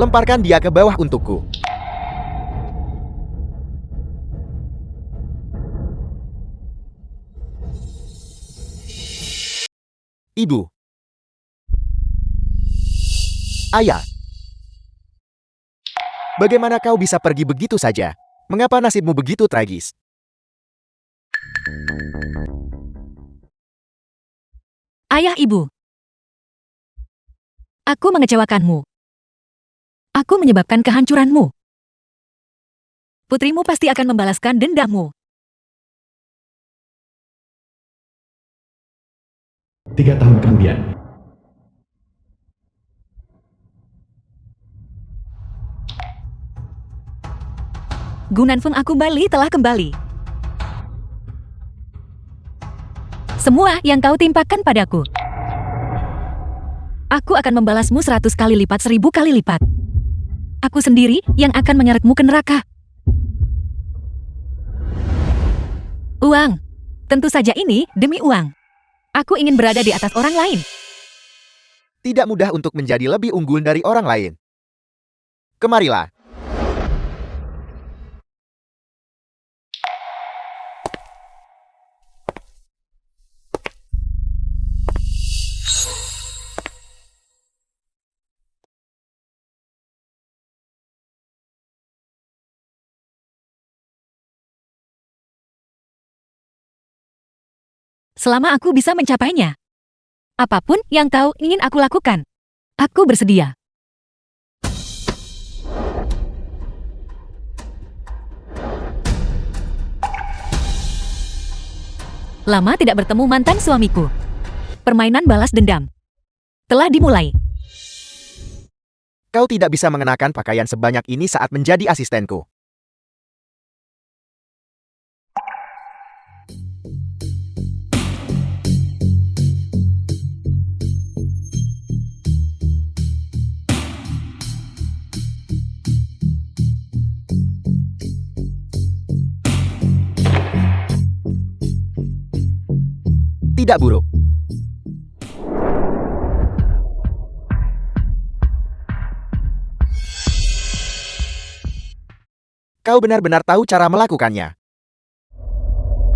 Lemparkan dia ke bawah untukku. Ibu. Ayah. Bagaimana kau bisa pergi begitu saja? Mengapa nasibmu begitu tragis? Ayah, ibu. Aku mengecewakanmu. Aku menyebabkan kehancuranmu. Putrimu pasti akan membalaskan dendammu. 3 tahun kemudian. Gunanfeng aku Bali telah kembali. Semua yang kau timpakan padaku, aku akan membalasmu 100 kali lipat, 1000 kali lipat. Aku sendiri yang akan menyeretmu ke neraka. Uang. Tentu saja ini demi uang. Aku ingin berada di atas orang lain. Tidak mudah untuk menjadi lebih unggul dari orang lain. Kemarilah. Selama aku bisa mencapainya. Apapun yang kau ingin aku lakukan, aku bersedia. Lama tidak bertemu mantan suamiku. Permainan balas dendam telah dimulai. Kau tidak bisa mengenakan pakaian sebanyak ini saat menjadi asistenku. Tidak buruk. Kau benar-benar tahu cara melakukannya.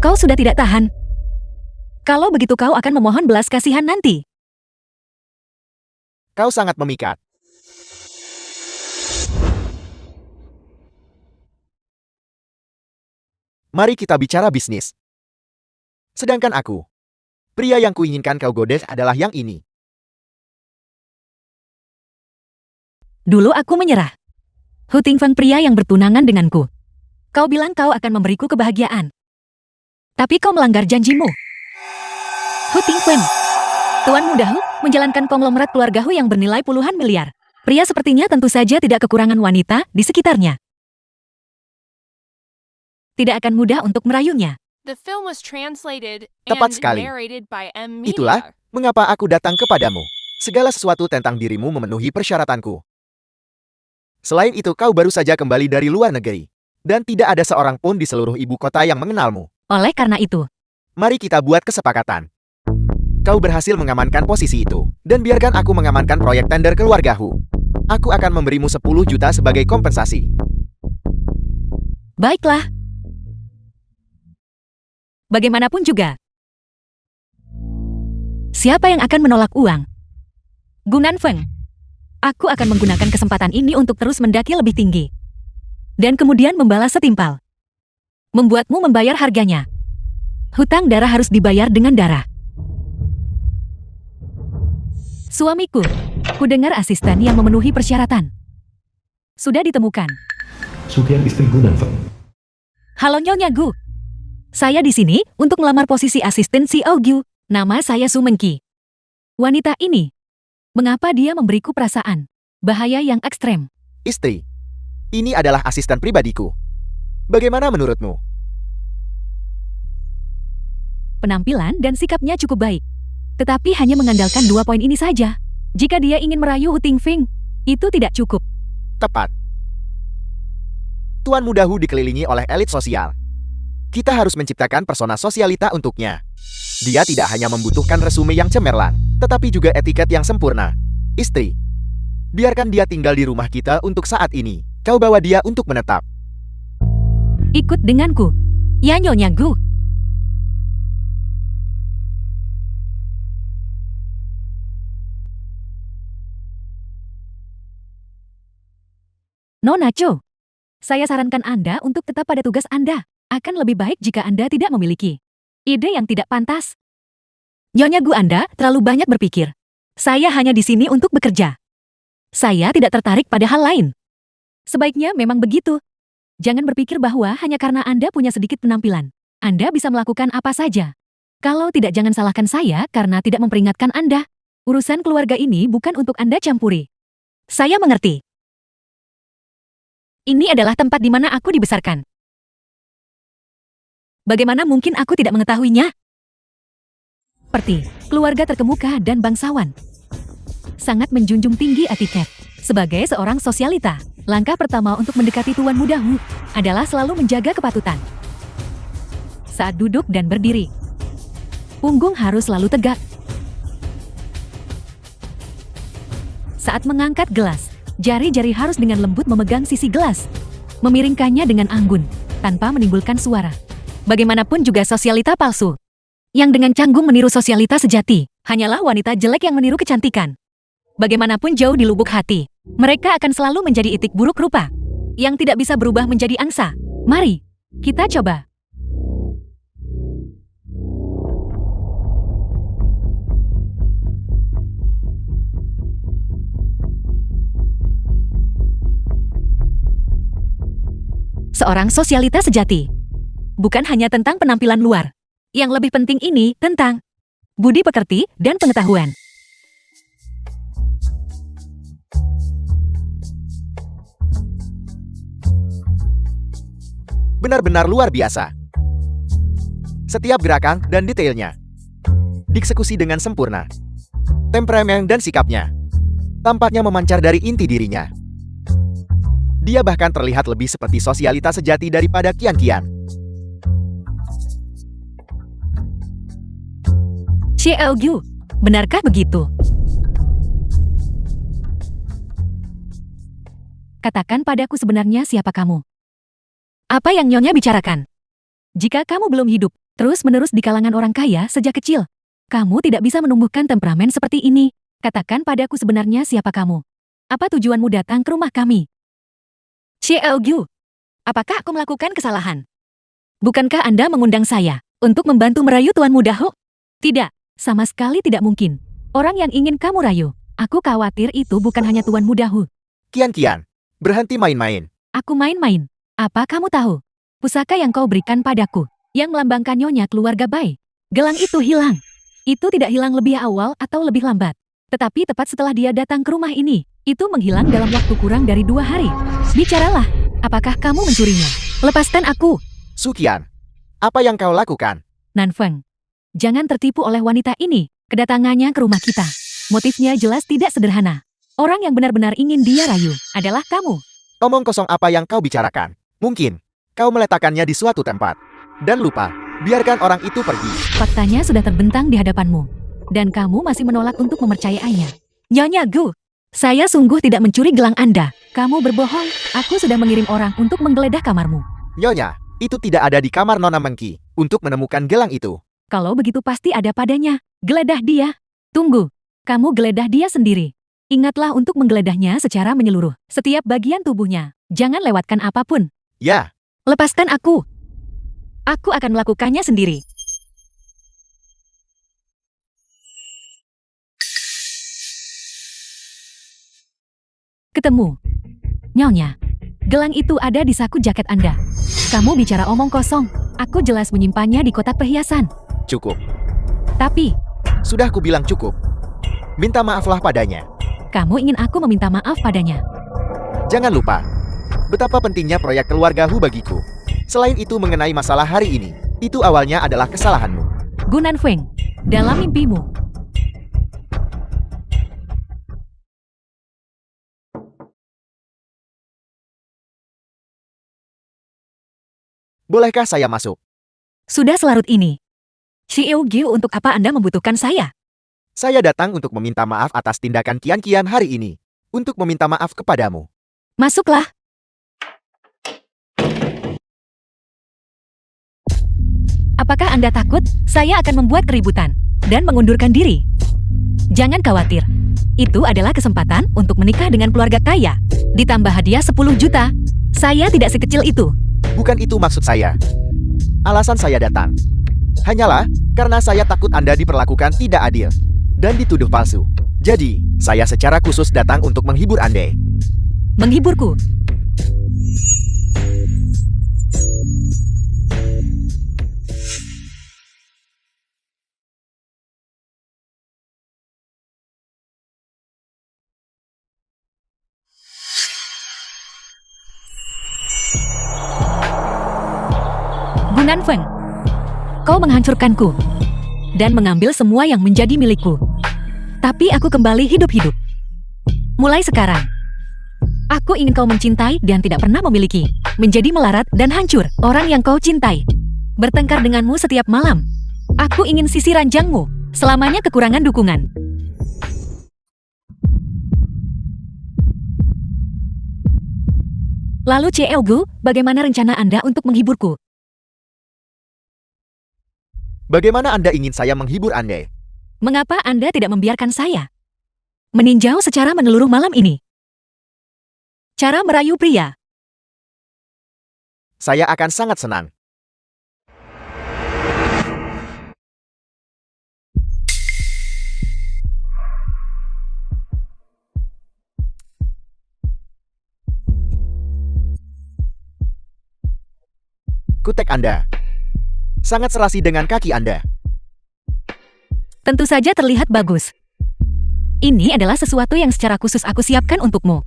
Kau sudah tidak tahan. Kalau begitu kau akan memohon belas kasihan nanti. Kau sangat memikat. Mari kita bicara bisnis. Sedangkan aku, pria yang kuinginkan kau godes adalah yang ini. Dulu aku menyerah. Hu Tingfeng, pria yang bertunangan denganku. Kau bilang kau akan memberiku kebahagiaan. Tapi kau melanggar janjimu. Hu Tingfeng, Tuan Muda Hu menjalankan konglomerat keluarga Hu yang bernilai puluhan miliar. Pria sepertinya tentu saja tidak kekurangan wanita di sekitarnya. Tidak akan mudah untuk merayunya. The film was translated Tepat and sekali. narrated by M. Media. Itulah mengapa aku datang kepadamu. Segala sesuatu tentang dirimu memenuhi persyaratanku. Selain itu, kau baru saja kembali dari luar negeri. Dan tidak ada seorang pun di seluruh ibu kota yang mengenalmu. Oleh karena itu, Mari kita buat kesepakatan. Kau berhasil mengamankan posisi itu. Dan biarkan aku mengamankan proyek tender keluarga Hu. Aku akan memberimu 10 juta sebagai kompensasi. baiklah. Bagaimanapun juga, siapa yang akan menolak uang? Gunanfeng, aku akan menggunakan kesempatan ini untuk terus mendaki lebih tinggi. Dan kemudian membalas setimpal. Membuatmu membayar harganya. Hutang darah harus dibayar dengan darah. Suamiku, ku dengar asisten yang memenuhi persyaratan sudah ditemukan. Sukian istri Gunanfeng. Halo Nyonya Gu. Saya di sini untuk melamar posisi asisten Xiao Gyu. Nama saya Su Mengqi. Wanita ini, mengapa dia memberiku perasaan bahaya yang ekstrem? Istri, ini adalah asisten pribadiku. Bagaimana menurutmu? Penampilan dan sikapnya cukup baik. Tetapi hanya mengandalkan 2 poin ini saja. Jika dia ingin merayu Hu Tingfeng, itu tidak cukup. Tepat. Tuan Muda Hu dikelilingi oleh elit sosial. Kita harus menciptakan persona sosialita untuknya. Dia tidak hanya membutuhkan resume yang cemerlang, tetapi juga etiket yang sempurna. Istri, Biarkan dia tinggal di rumah kita untuk saat ini. Kau bawa dia untuk menetap. Ikut denganku. Ya, Nyonya Gu. Nona Cho, saya sarankan Anda untuk tetap pada tugas Anda. Akan lebih baik jika Anda tidak memiliki ide yang tidak pantas. Nyonya Gu, Anda terlalu banyak berpikir. Saya hanya di sini untuk bekerja. Saya tidak tertarik pada hal lain. Sebaiknya memang begitu. Jangan berpikir bahwa hanya karena Anda punya sedikit penampilan, Anda bisa melakukan apa saja. Kalau tidak, jangan salahkan saya karena tidak memperingatkan Anda. Urusan keluarga ini bukan untuk Anda campuri. Saya mengerti. Ini adalah tempat di mana aku dibesarkan. Bagaimana mungkin aku tidak mengetahuinya? Seperti keluarga terkemuka dan bangsawan. Sangat menjunjung tinggi etiket. Sebagai seorang sosialita, langkah pertama untuk mendekati tuan muda Hu adalah selalu menjaga kepatutan. Saat duduk dan berdiri, punggung harus selalu tegak. Saat mengangkat gelas, jari-jari harus dengan lembut memegang sisi gelas, memiringkannya dengan anggun, tanpa menimbulkan suara. Bagaimanapun juga sosialita palsu, yang dengan canggung meniru sosialita sejati, hanyalah wanita jelek yang meniru kecantikan. Bagaimanapun jauh di lubuk hati, mereka akan selalu menjadi itik buruk rupa, yang tidak bisa berubah menjadi angsa. Mari, kita coba. Seorang sosialita sejati bukan hanya tentang penampilan luar. Yang lebih penting ini tentang budi pekerti dan pengetahuan. Benar-benar luar biasa. Setiap gerakan dan detailnya dieksekusi dengan sempurna. Temperamen dan sikapnya tampaknya memancar dari inti dirinya. Dia bahkan terlihat lebih seperti sosialita sejati daripada Qian. Xiao Gu, benarkah begitu? Katakan padaku sebenarnya siapa kamu? Apa yang Nyonya bicarakan? Jika kamu belum hidup terus-menerus di kalangan orang kaya sejak kecil, kamu tidak bisa menumbuhkan temperamen seperti ini. Katakan padaku sebenarnya siapa kamu? Apa tujuanmu datang ke rumah kami? Xiao Gu, apakah aku melakukan kesalahan? Bukankah Anda mengundang saya untuk membantu merayu Tuan Muda Hu? Tidak, sama sekali tidak mungkin. Orang yang ingin kamu rayu, aku khawatir itu bukan hanya Tuan Muda Hu. Qian, berhenti main-main. Aku main-main. Apa kamu tahu? Pusaka yang kau berikan padaku, yang melambangkan Nyonya keluarga Bai. Gelang itu hilang. Itu tidak hilang lebih awal atau lebih lambat. Tetapi tepat setelah dia datang ke rumah ini, itu menghilang dalam waktu kurang dari 2 hari. Bicaralah, apakah kamu mencurinya? Lepaskan aku. Su Qian, apa yang kau lakukan? Nanfeng, jangan tertipu oleh wanita ini. Kedatangannya ke rumah kita, motifnya jelas tidak sederhana. Orang yang benar-benar ingin dia rayu adalah kamu. Omong kosong apa yang kau bicarakan? Mungkin kau meletakkannya di suatu tempat dan lupa. Biarkan orang itu pergi. Faktanya sudah terbentang di hadapanmu, dan kamu masih menolak untuk mempercayainya. Nyonya Gu, saya sungguh tidak mencuri gelang Anda. Kamu berbohong. Aku sudah mengirim orang untuk menggeledah kamarmu. Nyonya, itu tidak ada di kamar Nona Mengki untuk menemukan gelang itu. Kalau begitu pasti ada padanya. Geledah dia. Tunggu, kamu geledah dia sendiri. Ingatlah untuk menggeledahnya secara menyeluruh. Setiap bagian tubuhnya. Jangan lewatkan apapun. Ya. Lepaskan aku. Aku akan melakukannya sendiri. Ketemu. Nyonya, gelang itu ada di saku jaket Anda. Kamu bicara omong kosong. Aku jelas menyimpannya di kotak perhiasan. Cukup. Tapi, Sudah kubilang cukup. Minta maaflah padanya. kamu ingin aku meminta maaf padanya. Jangan lupa betapa pentingnya proyek keluarga Hu bagiku. Selain itu mengenai masalah hari ini, itu awalnya adalah kesalahanmu. Gu Nanfeng, dalam mimpimu. Bolehkah saya masuk? Sudah selarut ini. Xiao Gu, untuk apa Anda membutuhkan saya? Saya datang untuk meminta maaf atas tindakan Qian hari ini. untuk meminta maaf kepadamu. Masuklah. Apakah Anda takut saya akan membuat keributan dan mengundurkan diri? Jangan khawatir. Itu adalah kesempatan untuk menikah dengan keluarga kaya. Ditambah hadiah 10 juta. Saya tidak sekecil itu. Bukan itu maksud saya. Alasan saya datang hanyalah karena saya takut Anda diperlakukan tidak adil dan dituduh palsu. Jadi, saya secara khusus datang untuk menghibur Anda. Menghiburku. Gunan Feng, kau menghancurkanku dan mengambil semua yang menjadi milikku. Tapi aku kembali hidup-hidup. Mulai sekarang, aku ingin kau mencintai dan tidak pernah memiliki, menjadi melarat dan hancur orang yang kau cintai. Bertengkar denganmu setiap malam. Aku ingin sisi ranjangmu, selamanya kekurangan dukungan. Lalu Cielgu, bagaimana rencana Anda untuk menghiburku? Bagaimana Anda ingin saya menghibur Anda? Mengapa Anda tidak membiarkan saya meninjau secara menyeluruh malam ini? Cara merayu pria. Saya akan sangat senang. Kutek Anda sangat serasi dengan kaki Anda. Tentu saja terlihat bagus. Ini adalah sesuatu yang secara khusus aku siapkan untukmu.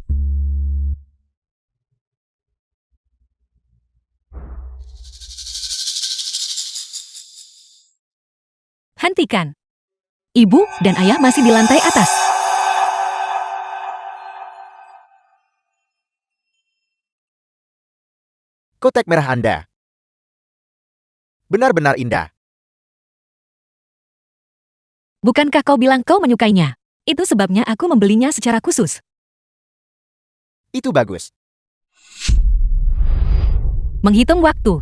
Hentikan. Ibu dan ayah masih di lantai atas. Kotek merah Anda benar-benar indah. Bukankah kau bilang kau menyukainya? Itu sebabnya aku membelinya secara khusus. Itu bagus. Menghitung waktu.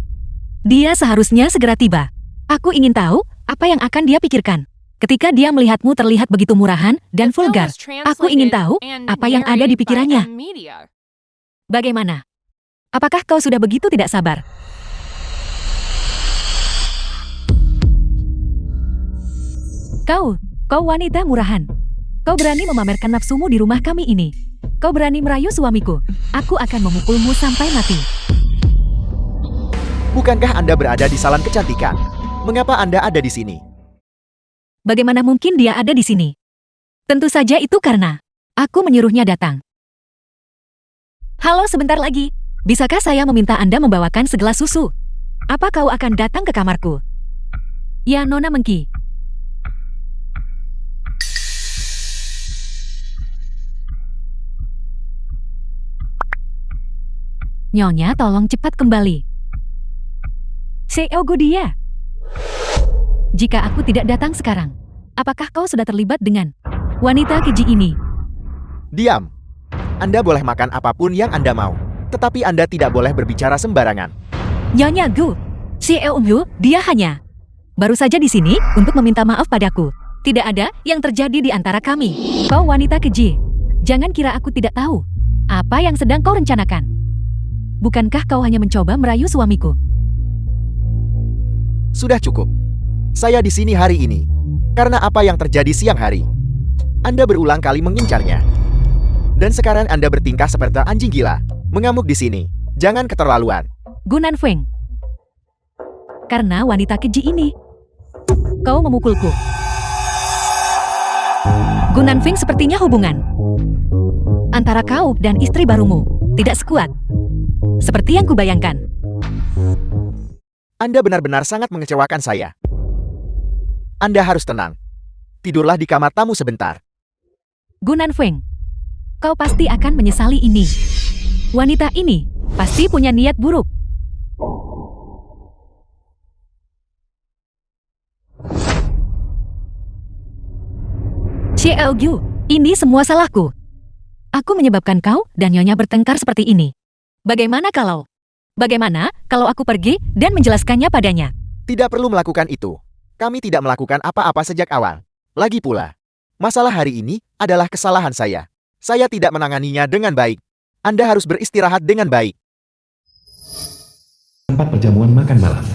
Dia seharusnya segera tiba. Aku ingin tahu apa yang akan dia pikirkan ketika dia melihatmu terlihat begitu murahan dan The film vulgar. was Aku ingin tahu translated and apa yang ada di narrated by pikirannya. M Media. Bagaimana? Apakah kau sudah begitu tidak sabar? Kau wanita murahan. Kau berani memamerkan nafsumu di rumah kami ini. Kau berani merayu suamiku. Aku akan memukulmu sampai mati. Bukankah Anda berada di salon kecantikan? Mengapa Anda ada di sini? Bagaimana mungkin dia ada di sini? Tentu saja itu karena aku menyuruhnya datang. Halo, sebentar lagi. Bisakah saya meminta Anda membawakan segelas susu? Apa kau akan datang ke kamarku? Ya, Nona Mengki. Nyonya, tolong cepat kembali. Seogo dia. Jika aku tidak datang sekarang, apakah kau sudah terlibat dengan wanita keji ini? Diam. Anda boleh makan apapun yang Anda mau. Tetapi Anda tidak boleh berbicara sembarangan. Nyonya Gu, Seogo, dia hanya baru saja di sini untuk meminta maaf padaku. Tidak ada yang terjadi di antara kami. Kau wanita keji. Jangan kira aku tidak tahu apa yang sedang kau rencanakan. Bukankah kau hanya mencoba merayu suamiku? Sudah cukup. Saya di sini hari ini karena apa yang terjadi siang hari. Anda berulang kali mengincarnya. Dan sekarang Anda bertingkah seperti anjing gila, mengamuk di sini. Jangan keterlaluan. Gunan Feng. Karena wanita keji ini, kau memukulku. Gunan Feng, sepertinya hubungan antara kau dan istri barumu tidak sekuat seperti yang kubayangkan. Anda benar-benar sangat mengecewakan saya. Anda harus tenang. Tidurlah di kamar tamu sebentar. Gunan Feng, kau pasti akan menyesali ini. Wanita ini pasti punya niat buruk. Cielgu, ini semua salahku. Aku menyebabkan kau dan Nyonya bertengkar seperti ini. Bagaimana kalau aku pergi dan menjelaskannya padanya? Tidak perlu melakukan itu. Kami tidak melakukan apa-apa sejak awal. Lagi pula, masalah hari ini adalah kesalahan saya. Saya tidak menanganinya dengan baik. Anda harus beristirahat dengan baik. Tempat perjamuan makan malam.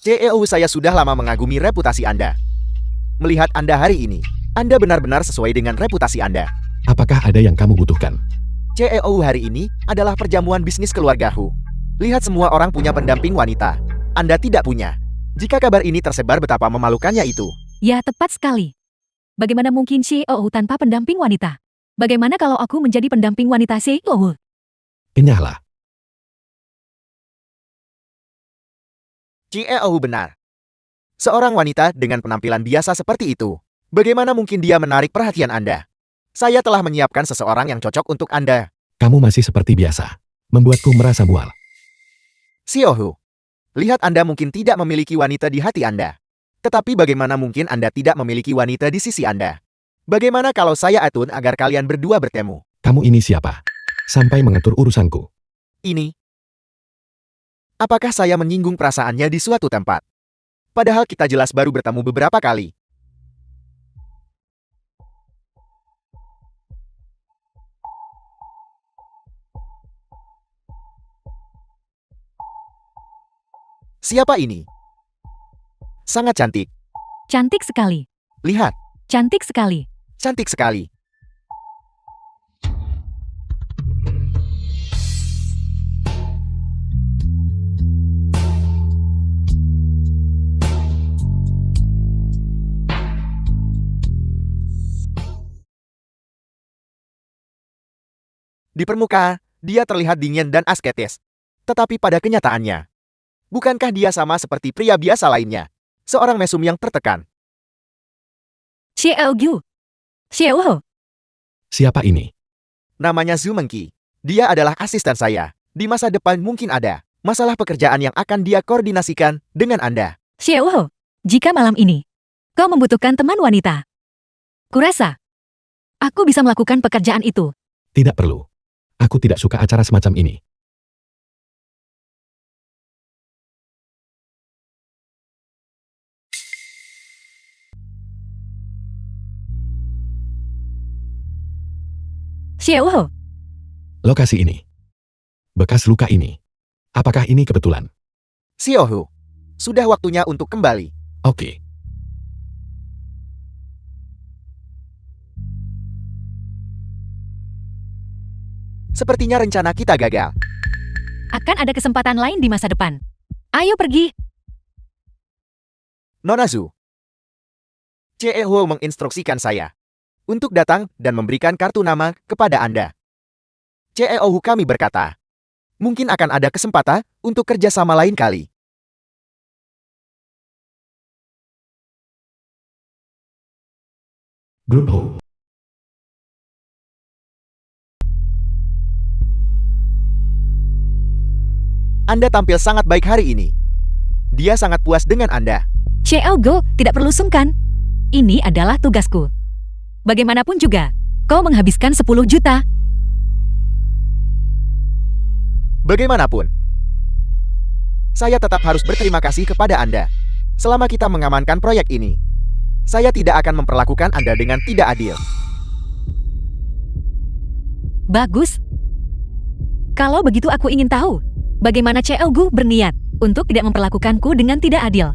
CEO, saya sudah lama mengagumi reputasi Anda. Melihat Anda hari ini, Anda benar-benar sesuai dengan reputasi Anda. Apakah ada yang kamu butuhkan? CEO hari ini adalah perjamuan bisnis keluargaku. Lihat, semua orang punya pendamping wanita. Anda tidak punya. Jika kabar ini tersebar, betapa memalukannya itu. Ya, tepat sekali. Bagaimana mungkin CEO tanpa pendamping wanita? Bagaimana kalau aku menjadi pendamping wanita CEO? Kenyahlah. CEO benar. Seorang wanita dengan penampilan biasa seperti itu, bagaimana mungkin dia menarik perhatian Anda? Saya telah menyiapkan seseorang yang cocok untuk Anda. Kamu masih seperti biasa. Membuatku merasa mual. CEO, lihat, Anda mungkin tidak memiliki wanita di hati Anda. Tetapi bagaimana mungkin Anda tidak memiliki wanita di sisi Anda? Bagaimana kalau saya atur agar kalian berdua bertemu? Kamu ini siapa? Sampai mengatur urusanku. Ini. Apakah saya menyinggung perasaannya di suatu tempat? Padahal kita jelas baru bertemu beberapa kali. Siapa ini? Sangat cantik. Cantik sekali. Lihat, Cantik sekali. cantik sekali. Di permukaan, dia terlihat dingin dan asketis. Tetapi pada kenyataannya, bukankah dia sama seperti pria biasa lainnya? Seorang mesum yang tertekan. CEO Gu. CEO. Siapa ini? Namanya Zhu Mengqi. Dia adalah asisten saya. Di masa depan mungkin ada masalah pekerjaan yang akan dia koordinasikan dengan Anda. CEO. Jika malam ini kau membutuhkan teman wanita, kurasa aku bisa melakukan pekerjaan itu. Tidak perlu. Aku tidak suka acara semacam ini. CEO. Lokasi ini. Bekas luka ini. Apakah ini kebetulan? Xiaohu, sudah waktunya untuk kembali. Oke. Sepertinya rencana kita gagal. Akan ada kesempatan lain di masa depan. Ayo pergi. Nona Zhu. CEO menginstruksikan saya untuk datang dan memberikan kartu nama kepada Anda. CEO kami berkata, mungkin akan ada kesempatan untuk kerjasama lain kali. Grup Ho. Anda tampil sangat baik hari ini. Dia sangat puas dengan Anda. CEO Go, tidak perlu sungkan. Ini adalah tugasku. Bagaimanapun juga, kau menghabiskan 10 juta. Bagaimanapun, saya tetap harus berterima kasih kepada Anda. Selama kita mengamankan proyek ini, saya tidak akan memperlakukan Anda dengan tidak adil. Bagus. Kalau begitu aku ingin tahu, bagaimana CEO Go berniat untuk tidak memperlakukanku dengan tidak adil.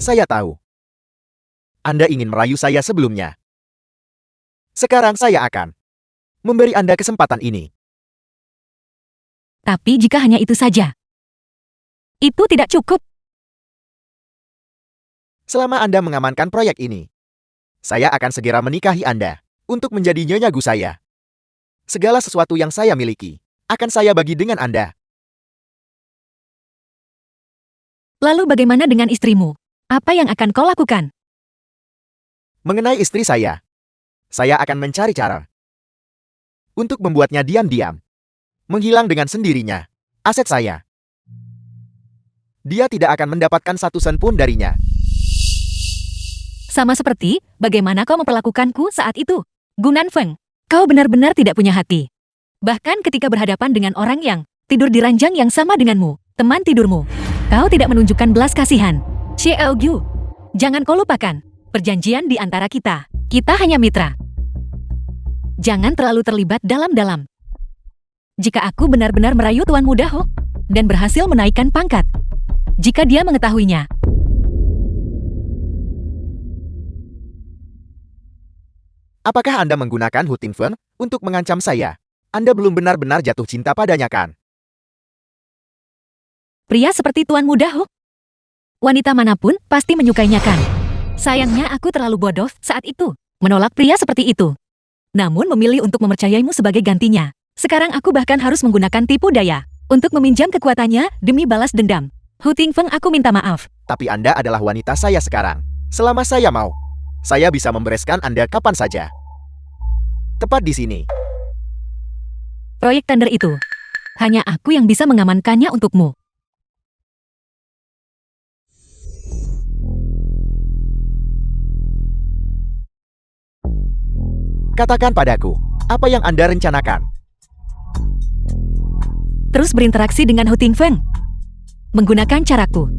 Saya tahu. Anda ingin merayu saya sebelumnya. Sekarang saya akan memberi Anda kesempatan ini. Tapi jika hanya itu saja, itu tidak cukup. Selama Anda mengamankan proyek ini, saya akan segera menikahi Anda untuk menjadi nyonya Gu saya. Segala sesuatu yang saya miliki akan saya bagi dengan Anda. Lalu bagaimana dengan istrimu? Apa yang akan kau lakukan? Mengenai istri saya akan mencari cara untuk membuatnya diam-diam menghilang dengan sendirinya. Aset saya. Dia tidak akan mendapatkan satu sen pun darinya. Sama seperti bagaimana kau memperlakukanku saat itu. Gunan Feng, kau benar-benar tidak punya hati. Bahkan ketika berhadapan dengan orang yang tidur di ranjang yang sama denganmu, teman tidurmu, kau tidak menunjukkan belas kasihan. Xiao Gyu, jangan kau lupakan perjanjian di antara kita. Kita hanya mitra. Jangan terlalu terlibat dalam-dalam. Jika aku benar-benar merayu Tuan Muda Ho dan berhasil menaikkan pangkat, jika dia mengetahuinya, Apakah Anda menggunakan Hu Tingfeng untuk mengancam saya? Anda belum benar-benar jatuh cinta padanya kan? pria seperti Tuan Muda Ho, wanita manapun pasti menyukainya kan? Sayangnya aku terlalu bodoh saat itu, menolak pria seperti itu. Namun memilih untuk mempercayaimu sebagai gantinya. Sekarang aku bahkan harus menggunakan tipu daya untuk meminjam kekuatannya demi balas dendam. Hu Tingfeng, aku minta maaf. Tapi Anda adalah wanita saya sekarang. Selama saya mau, saya bisa membereskan Anda kapan saja. Tepat di sini. Proyek tender itu, hanya aku yang bisa mengamankannya untukmu. Katakan padaku, apa yang Anda rencanakan? Terus berinteraksi dengan Hu Tingfeng menggunakan caraku.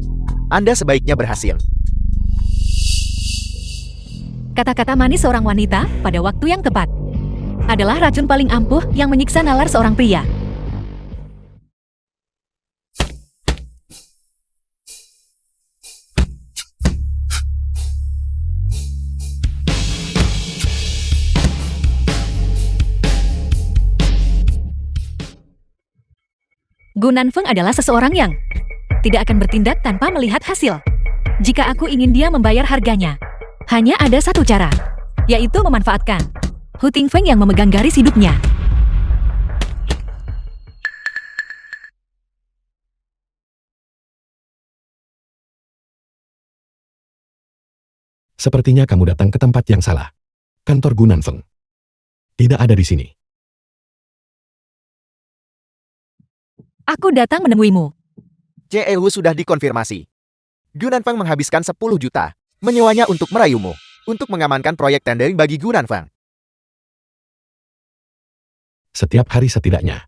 Anda sebaiknya berhasil. Kata-kata manis seorang wanita pada waktu yang tepat adalah racun paling ampuh yang menyiksa nalar seorang pria. Gunan Feng adalah seseorang yang tidak akan bertindak tanpa melihat hasil. Jika aku ingin dia membayar harganya, hanya ada satu cara, yaitu memanfaatkan Hu Tingfeng yang memegang garis hidupnya. Sepertinya kamu datang ke tempat yang salah. Kantor Gunan Feng tidak ada di sini. Aku datang menemuimu. CEHU sudah dikonfirmasi. Gunan Feng menghabiskan 10 juta menyewanya untuk merayumu, untuk mengamankan proyek tendering bagi Gunan Feng. Setiap hari setidaknya,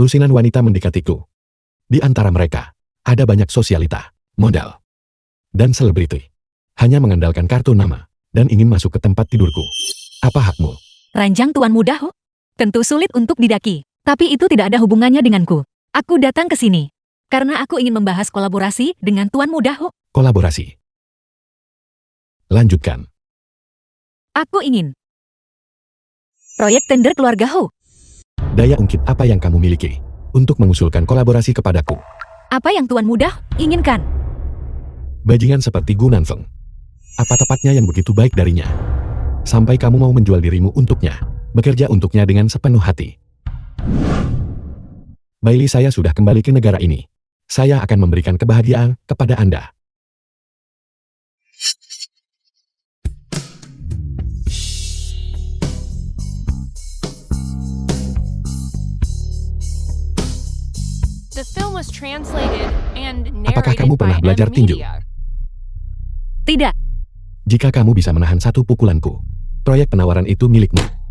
lusinan wanita mendekatiku. Di antara mereka, ada banyak sosialita, modal, dan selebriti. Hanya mengandalkan kartu nama, dan ingin masuk ke tempat tidurku. Apa hakmu? Ranjang Tuan Muda Ho tentu sulit untuk didaki, tapi itu tidak ada hubungannya denganku. Aku datang ke sini karena aku ingin membahas kolaborasi dengan Tuan Muda Ho. Kolaborasi. Lanjutkan. Aku ingin proyek tender keluarga Ho. Daya ungkit apa yang kamu miliki untuk mengusulkan kolaborasi kepadaku? Apa yang Tuan Muda inginkan? Bajingan seperti Gunan Feng. Apa tepatnya yang begitu baik darinya? Sampai kamu mau menjual dirimu untuknya, bekerja untuknya dengan sepenuh hati. Bailey, saya sudah kembali ke negara ini. Saya akan memberikan kebahagiaan kepada Anda. The film was translated and Apakah narrated kamu by pernah belajar tinju? Media. Tidak. Jika kamu bisa menahan satu pukulanku, proyek penawaran itu milikmu.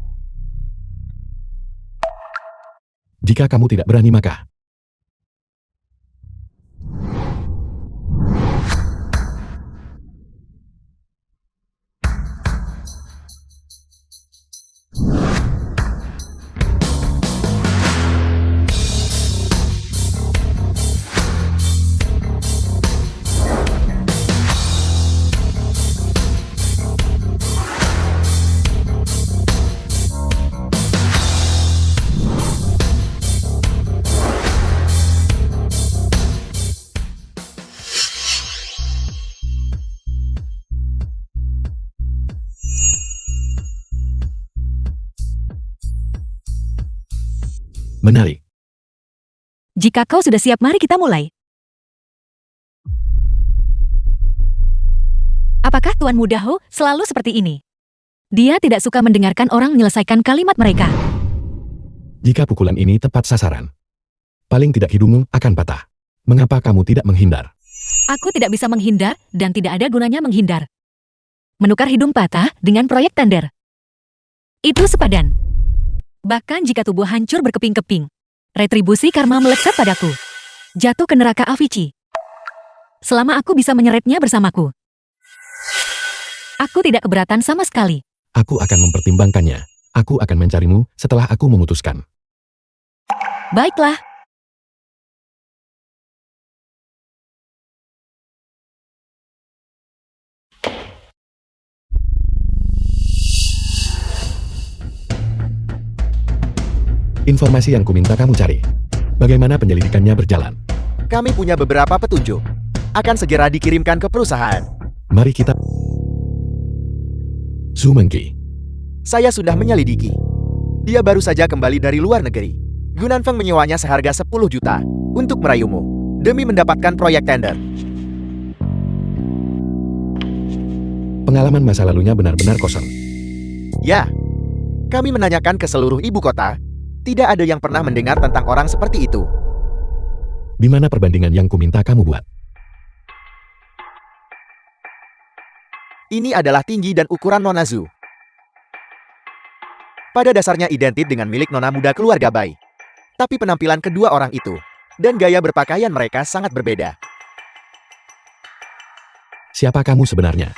Jika kamu tidak berani, maka menarik. Jika kau sudah siap, mari kita mulai. Apakah Tuan Muda Ho selalu seperti ini? Dia tidak suka mendengarkan orang menyelesaikan kalimat mereka. Jika pukulan ini tepat sasaran, paling tidak hidungmu akan patah. Mengapa kamu tidak menghindar? Aku tidak bisa menghindar dan tidak ada gunanya menghindar. Menukar hidung patah dengan proyek tender. Itu sepadan. Bahkan jika tubuh hancur berkeping-keping, retribusi karma melekat padaku. Jatuh ke neraka Avicii. Selama aku bisa menyeretnya bersamaku. Aku tidak keberatan sama sekali. Aku akan mempertimbangkannya. Aku akan mencarimu setelah aku memutuskan. Baiklah. Informasi yang kuminta kamu cari. Bagaimana penyelidikannya berjalan? Kami punya beberapa petunjuk. Akan segera dikirimkan ke perusahaan. Mari kita... Zhu Mengqi. Saya sudah menyelidiki. Dia baru saja kembali dari luar negeri. Gunanfeng menyewanya seharga 10 juta untuk merayumu demi mendapatkan proyek tender. Pengalaman masa lalunya benar-benar kosong. Ya, kami menanyakan ke seluruh ibu kota. Tidak ada yang pernah mendengar tentang orang seperti itu. Di mana perbandingan yang kuminta kamu buat? Ini adalah tinggi dan ukuran Nona Zhu. Pada dasarnya identik dengan milik nona muda keluarga Bai. Tapi penampilan kedua orang itu dan gaya berpakaian mereka sangat berbeda. Siapa kamu sebenarnya?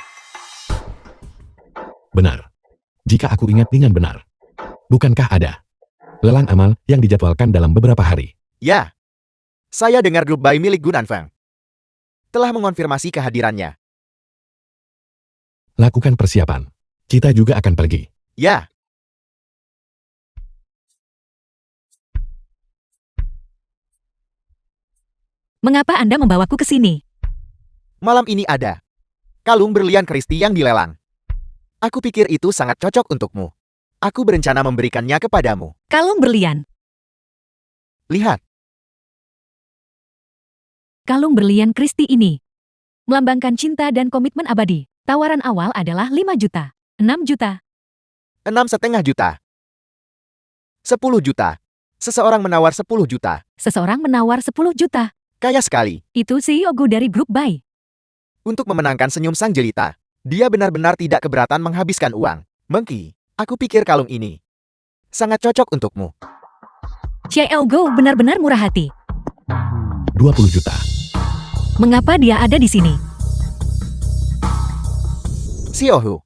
Benar. Jika aku ingat dengan benar. Bukankah ada lelang amal yang dijadwalkan dalam beberapa hari? Ya, saya dengar grup Bai milik Gunanfeng telah mengonfirmasi kehadirannya. Lakukan persiapan. Kita juga akan pergi. Ya. Mengapa Anda membawaku ke sini? Malam ini ada kalung berlian Kristi yang dilelang. Aku pikir itu sangat cocok untukmu. Aku berencana memberikannya kepadamu. Kalung berlian. Lihat, Kalung berlian Kristi ini melambangkan cinta dan komitmen abadi. Tawaran awal adalah 5 juta, 6 juta. 6,5 juta. 10 juta. Seseorang menawar 10 juta. Seseorang menawar 10 juta. Kaya sekali. Itu CEO Gu dari grup Bai. Untuk memenangkan senyum sang jelita, dia benar-benar tidak keberatan menghabiskan uang. Mengki, aku pikir kalung ini sangat cocok untukmu. CEO Gu benar-benar murah hati. 20 juta. Mengapa dia ada di sini? Xiaohu,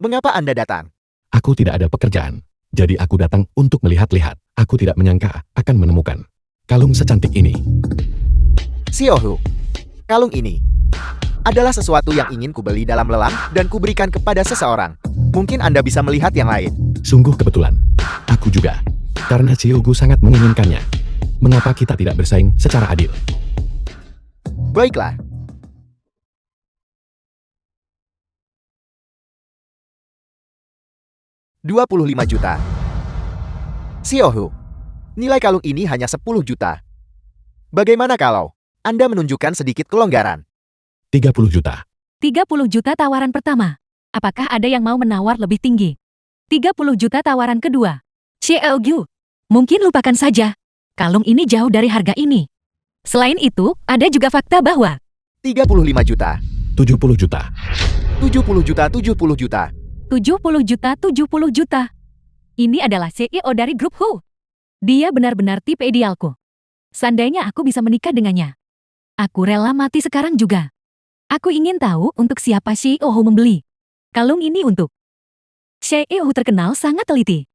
mengapa Anda datang? Aku tidak ada pekerjaan. Jadi aku datang untuk melihat-lihat. Aku tidak menyangka akan menemukan kalung secantik ini. Xiaohu, kalung ini adalah sesuatu yang ingin kubeli dalam lelang dan kuberikan kepada seseorang. Mungkin Anda bisa melihat yang lain. Sungguh kebetulan. Aku juga. Karena Xiaogu sangat menginginkannya. Mengapa kita tidak bersaing secara adil? Baiklah. $25 juta. Xiaohu, nilai kalung ini hanya 10 juta. Bagaimana kalau Anda menunjukkan sedikit kelonggaran? 30 juta. 30 juta tawaran pertama. Apakah ada yang mau menawar lebih tinggi? 30 juta tawaran kedua. CEO Gu, mungkin lupakan saja. Kalung ini jauh dari harga ini. Selain itu, ada juga fakta bahwa 35 juta. 70 juta. 70 juta, 70 juta. 70 juta, 70 juta. Ini adalah CEO dari grup Hu. Dia benar-benar tipe idealku. Seandainya aku bisa menikah dengannya, aku rela mati sekarang juga. Aku ingin tahu untuk siapa CEO Hu membeli kalung ini untuk. CEO Hu terkenal sangat teliti.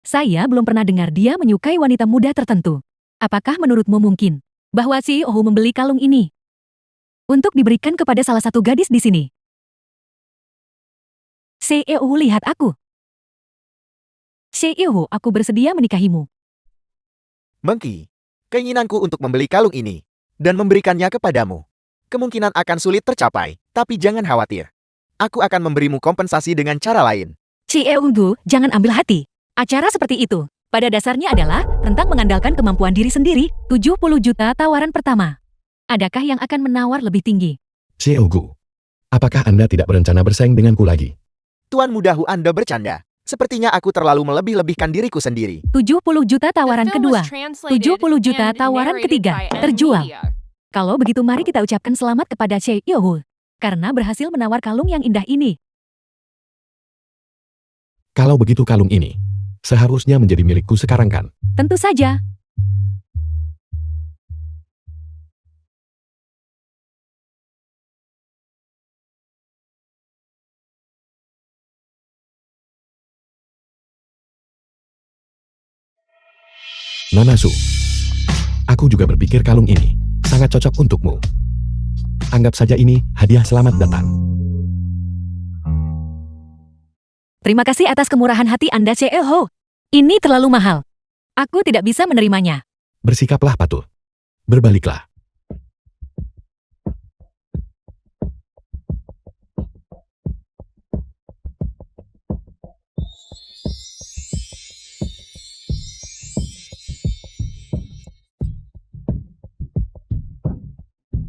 Saya belum pernah dengar dia menyukai wanita muda tertentu. Apakah menurutmu mungkin bahwa CEO Hu membeli kalung ini untuk diberikan kepada salah satu gadis di sini? CEO Hu, lihat aku. CEO Hu, aku bersedia menikahimu. Mengki, keinginanku untuk membeli kalung ini dan memberikannya kepadamu kemungkinan akan sulit tercapai, tapi jangan khawatir. Aku akan memberimu kompensasi dengan cara lain. CEO Hu, jangan ambil hati. Acara seperti itu, pada dasarnya adalah tentang mengandalkan kemampuan diri sendiri. 70 juta tawaran pertama. Adakah yang akan menawar lebih tinggi? Xiaogu, Apakah Anda tidak berencana bersaing denganku lagi? Tuan Muda Hu, Anda bercanda. Sepertinya aku terlalu melebih-lebihkan diriku sendiri. 70 juta tawaran The film kedua. was translated 70 juta and tawaran narrated ketiga. by N Terjual. Media. Kalau begitu mari kita ucapkan selamat kepada CEO karena berhasil menawar kalung yang indah ini. Kalau begitu kalung ini seharusnya menjadi milikku sekarang kan? Tentu saja. Nona Su, aku juga berpikir kalung ini sangat cocok untukmu. Anggap saja ini hadiah selamat datang. Terima kasih atas kemurahan hati Anda CEO. Ini terlalu mahal. Aku tidak bisa menerimanya. Bersikaplah patuh. Berbaliklah.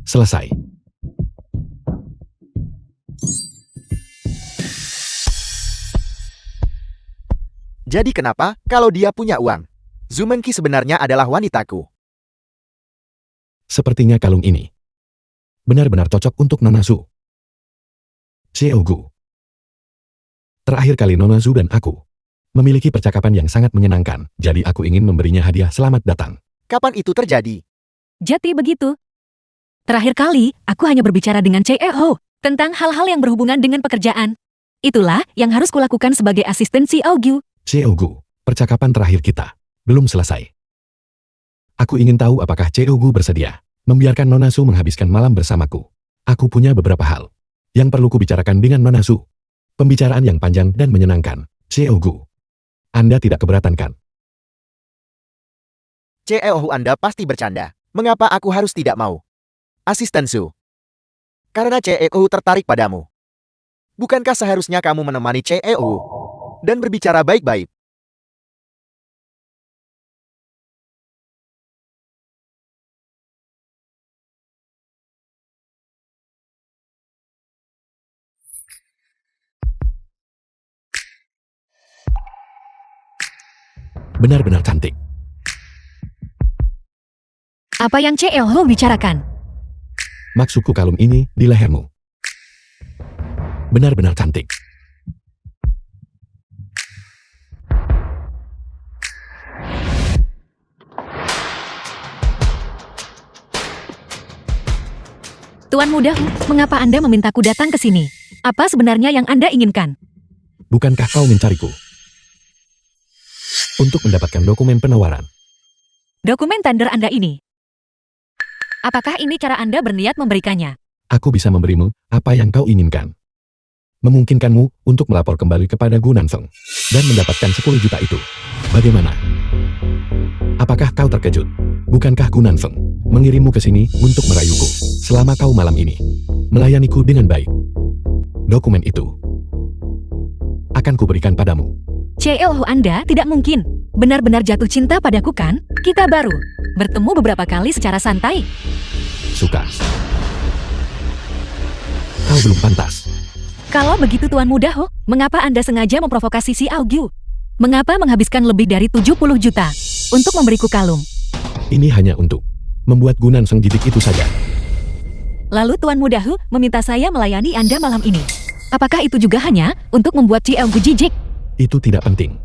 Selesai. Jadi kenapa, kalau dia punya uang? Zumenki sebenarnya adalah wanitaku. Sepertinya kalung ini benar-benar cocok untuk Nona Su. Gu. Terakhir kali Nona Su dan aku memiliki percakapan yang sangat menyenangkan, jadi aku ingin memberinya hadiah selamat datang. Kapan itu terjadi? Jadi begitu. Terakhir kali, aku hanya berbicara dengan CEO tentang hal-hal yang berhubungan dengan pekerjaan. Itulah yang harus kulakukan sebagai asisten CEO Gu. Gu, percakapan terakhir kita belum selesai. Aku ingin tahu apakah Gu bersedia membiarkan Nona Su menghabiskan malam bersamaku. Aku punya beberapa hal yang perlu kubicarakan dengan Nona Su. Pembicaraan yang panjang dan menyenangkan. Gu, Anda tidak keberatan kan? CEO Anda pasti bercanda. Mengapa aku harus tidak mau? Asisten Su. Karena CEO tertarik padamu. Bukankah seharusnya kamu menemani CEO dan berbicara baik-baik? Benar-benar cantik. Apa yang CEO bicarakan? Maksudku kalung ini di lehermu. Benar-benar cantik. Tuan Muda Hu, mengapa Anda memintaku datang ke sini? Apa sebenarnya yang Anda inginkan? Bukankah kau mencariku untuk mendapatkan dokumen penawaran? Dokumen tender Anda ini. Apakah ini cara Anda berniat memberikannya? Aku bisa memberimu apa yang kau inginkan. Memungkinkanmu untuk melapor kembali kepada Gu Nanfeng dan mendapatkan 10 juta itu. Bagaimana? Apakah kau terkejut? Bukankah Gu Nanfeng mengirimmu ke sini untuk merayuku selama kau malam ini melayaniku dengan baik? Dokumen itu akan kuberikan padamu. CEO Anda tidak mungkin benar-benar jatuh cinta padaku kan? Kita baru bertemu beberapa kali secara santai. Suka. Kau belum pantas. Kalau begitu Tuan Muda Hu, mengapa Anda sengaja memprovokasi si Augyu? Mengapa menghabiskan lebih dari 70 juta untuk memberiku kalung? Ini hanya untuk membuat Gu Nanseng jijik itu saja. Lalu Tuan Muda Hu meminta saya melayani Anda malam ini. Apakah itu juga hanya untuk membuat si Augyu jijik? Itu tidak penting.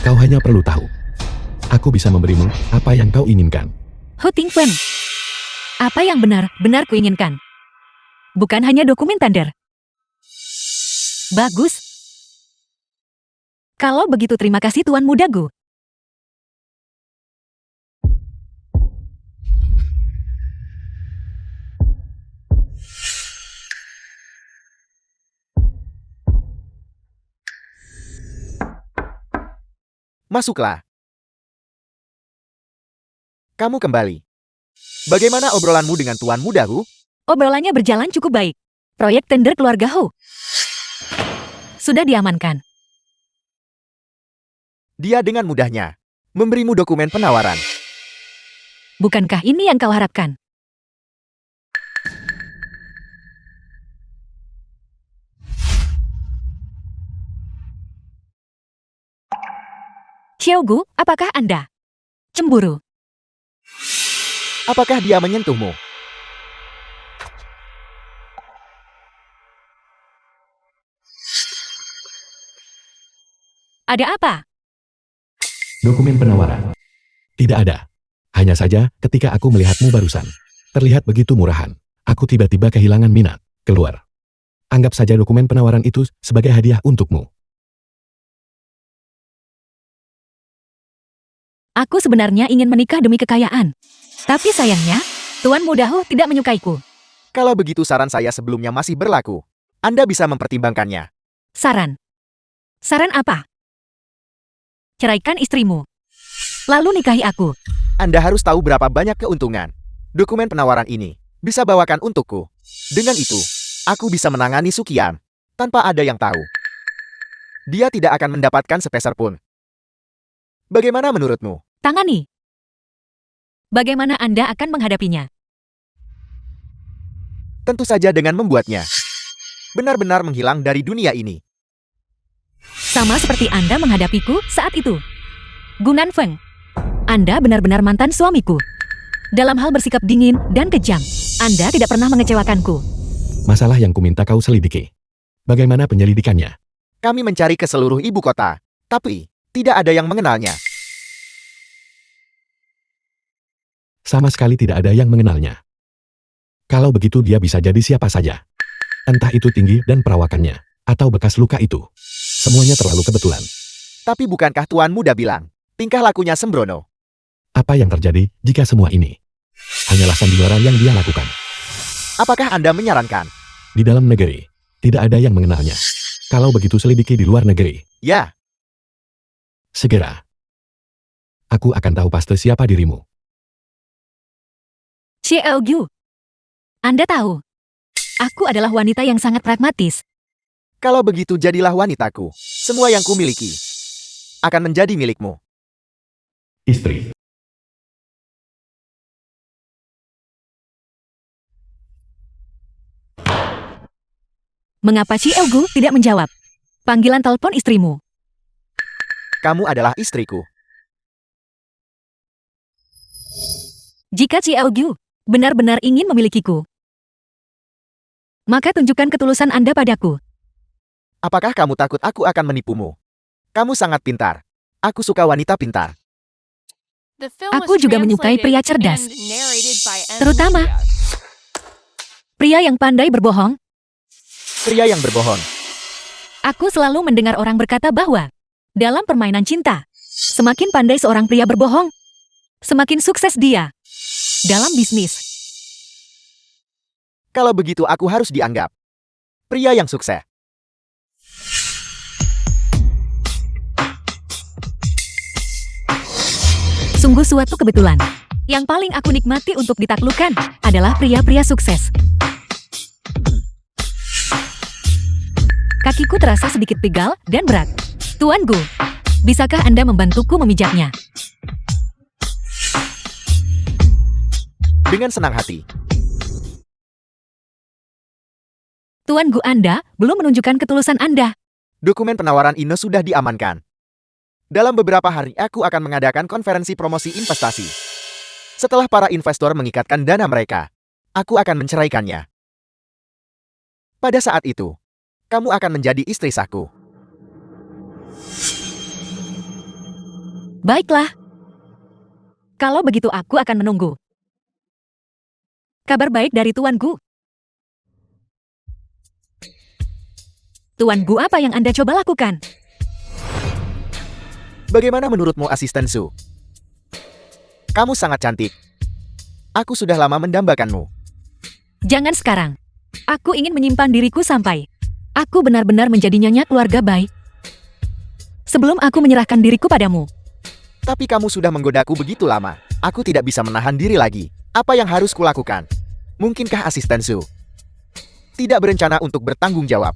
Kau hanya perlu tahu. Aku bisa memberimu apa yang kau inginkan. Hu Tingfen. Apa yang benar-benar kuinginkan? Bukan hanya dokumen tender. Bagus. Kalau begitu terima kasih Tuan Muda Gu. Masuklah. Kamu kembali. Bagaimana obrolanmu dengan Tuan Muda Hu? Obrolannya berjalan cukup baik. Proyek tender keluarga Hu sudah diamankan. Dia dengan mudahnya memberimu dokumen penawaran. Bukankah ini yang kau harapkan? Xiaogu, apakah Anda cemburu? Apakah dia menyentuhmu? Ada apa? Dokumen penawaran. Tidak ada. Hanya saja, ketika aku melihatmu barusan, terlihat begitu murahan. Aku tiba-tiba kehilangan minat. Keluar. Anggap saja dokumen penawaran itu sebagai hadiah untukmu. Aku sebenarnya ingin menikah demi kekayaan. Tapi sayangnya, Tuan Mudahu tidak menyukaiku. Kalau begitu saran saya sebelumnya masih berlaku. Anda bisa mempertimbangkannya. Saran. Saran apa? Ceraikan istrimu. Lalu nikahi aku. Anda harus tahu berapa banyak keuntungan dokumen penawaran ini bisa bawakan untukku. Dengan itu, aku bisa menangani Sukian tanpa ada yang tahu. Dia tidak akan mendapatkan sepeser pun. Bagaimana menurutmu? Tangani. Bagaimana Anda akan menghadapinya? Tentu saja dengan membuatnya benar-benar menghilang dari dunia ini. Sama seperti Anda menghadapiku saat itu. Gunan Feng, Anda benar-benar mantan suamiku. Dalam hal bersikap dingin dan kejam, Anda tidak pernah mengecewakanku. Masalah yang kuminta kau selidiki. Bagaimana penyelidikannya? Kami mencari ke seluruh ibu kota, tapi tidak ada yang mengenalnya. Sama sekali tidak ada yang mengenalnya. Kalau begitu dia bisa jadi siapa saja. Entah itu tinggi dan perawakannya, atau bekas luka itu. Semuanya terlalu kebetulan. Tapi bukankah Tuan Muda bilang, tingkah lakunya sembrono? Apa yang terjadi jika semua ini hanyalah sandiwara yang dia lakukan? Apakah Anda menyarankan? Di dalam negeri, tidak ada yang mengenalnya. Kalau begitu selidiki di luar negeri. Ya, Segera. Aku akan tahu pasti siapa dirimu. Xiaogyu, Anda tahu, aku adalah wanita yang sangat pragmatis. kalau begitu jadilah wanitaku. Semua yang kumiliki akan menjadi milikmu. Istri. Mengapa Xiaogyu tidak menjawab? Panggilan telepon istrimu. Kamu adalah istriku. Jika Xiaogyu benar-benar ingin memilikiku, maka tunjukkan ketulusan Anda padaku. Apakah kamu takut aku akan menipumu? Kamu sangat pintar. Aku suka wanita pintar. The film Aku was juga menyukai pria translated cerdas. and narrated by M. Terutama Lucia. pria yang pandai berbohong. Pria yang berbohong. Aku selalu mendengar orang berkata bahwa dalam permainan cinta, semakin pandai seorang pria berbohong, semakin sukses dia dalam bisnis. Kalau begitu aku harus dianggap pria yang sukses. Sungguh suatu kebetulan. Yang paling aku nikmati untuk ditaklukkan adalah pria-pria sukses. Kakiku terasa sedikit pegal dan berat. Tuan Gu, bisakah Anda membantuku memijatnya? Dengan senang hati. Tuan Gu, Anda belum menunjukkan ketulusan Anda. Dokumen penawaran Ino sudah diamankan. Dalam beberapa hari aku akan mengadakan konferensi promosi investasi. Setelah para investor mengikatkan dana mereka, aku akan menceraikannya. Pada saat itu, kamu akan menjadi istri sahku. Baiklah. Kalau begitu aku akan menunggu. Kabar baik dari Tuan Gu. Tuan Gu, apa yang Anda coba lakukan? Bagaimana menurutmu, asisten Su? Kamu sangat cantik. Aku sudah lama mendambakanmu. Jangan sekarang. Aku ingin menyimpan diriku sampai aku benar-benar menjadi nyonya keluarga baik. Sebelum aku menyerahkan diriku padamu. Tapi kamu sudah menggodaku begitu lama. Aku tidak bisa menahan diri lagi. Apa yang harus kulakukan? Mungkinkah asisten Su tidak berencana untuk bertanggung jawab?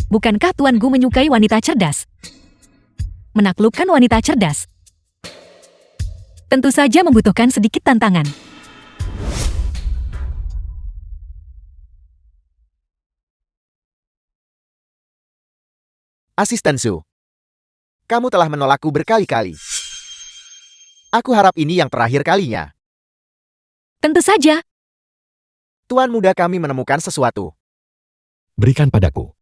Bukankah Tuan Gu menyukai wanita cerdas? Menaklukkan wanita cerdas tentu saja membutuhkan sedikit tantangan. Asisten Su, Kamu telah menolakku berkali-kali. Aku harap ini yang terakhir kalinya. Tentu saja. Tuan muda, kami menemukan sesuatu. Berikan padaku.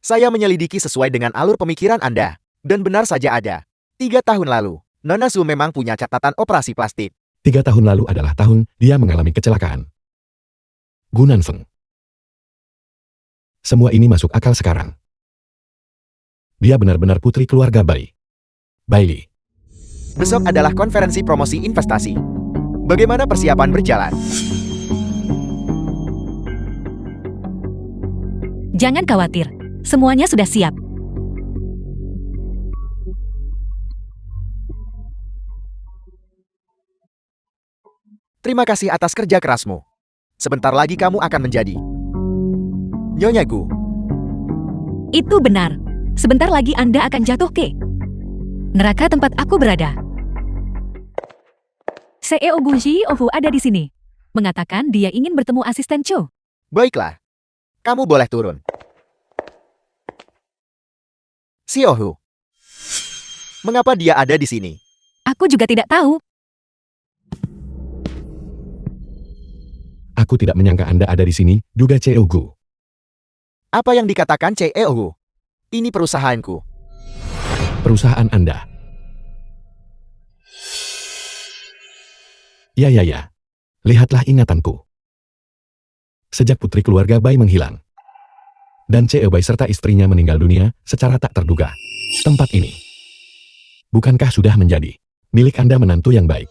Saya menyelidiki sesuai dengan alur pemikiran Anda. Dan benar saja ada. 3 tahun lalu, Nona Su memang punya catatan operasi plastik. 3 tahun lalu adalah tahun dia mengalami kecelakaan. Gunan Feng. Semua ini masuk akal sekarang. Dia benar-benar putri keluarga Bai. Bailey. Besok adalah konferensi promosi investasi. Bagaimana persiapan berjalan? Jangan khawatir. Semuanya sudah siap. Terima kasih atas kerja kerasmu. Sebentar lagi kamu akan menjadi Nyonya Gu. Itu benar. Sebentar lagi Anda akan jatuh ke neraka tempat aku berada. CEO Gu Xiaohu ada di sini. Mengatakan dia ingin bertemu asisten Cho. Baiklah. Kamu boleh turun. Xiaohu. Mengapa dia ada di sini? Aku juga tidak tahu. Aku tidak menyangka Anda ada di sini, juga CEO Gu. Apa yang dikatakan CEO? Ini perusahaanku. Perusahaan Anda. Ya. Lihatlah ingatanku. Sejak putri keluarga Bai menghilang. Dan CEO Bai serta istrinya meninggal dunia secara tak terduga. Tempat ini. Bukankah sudah menjadi milik Anda menantu yang baik?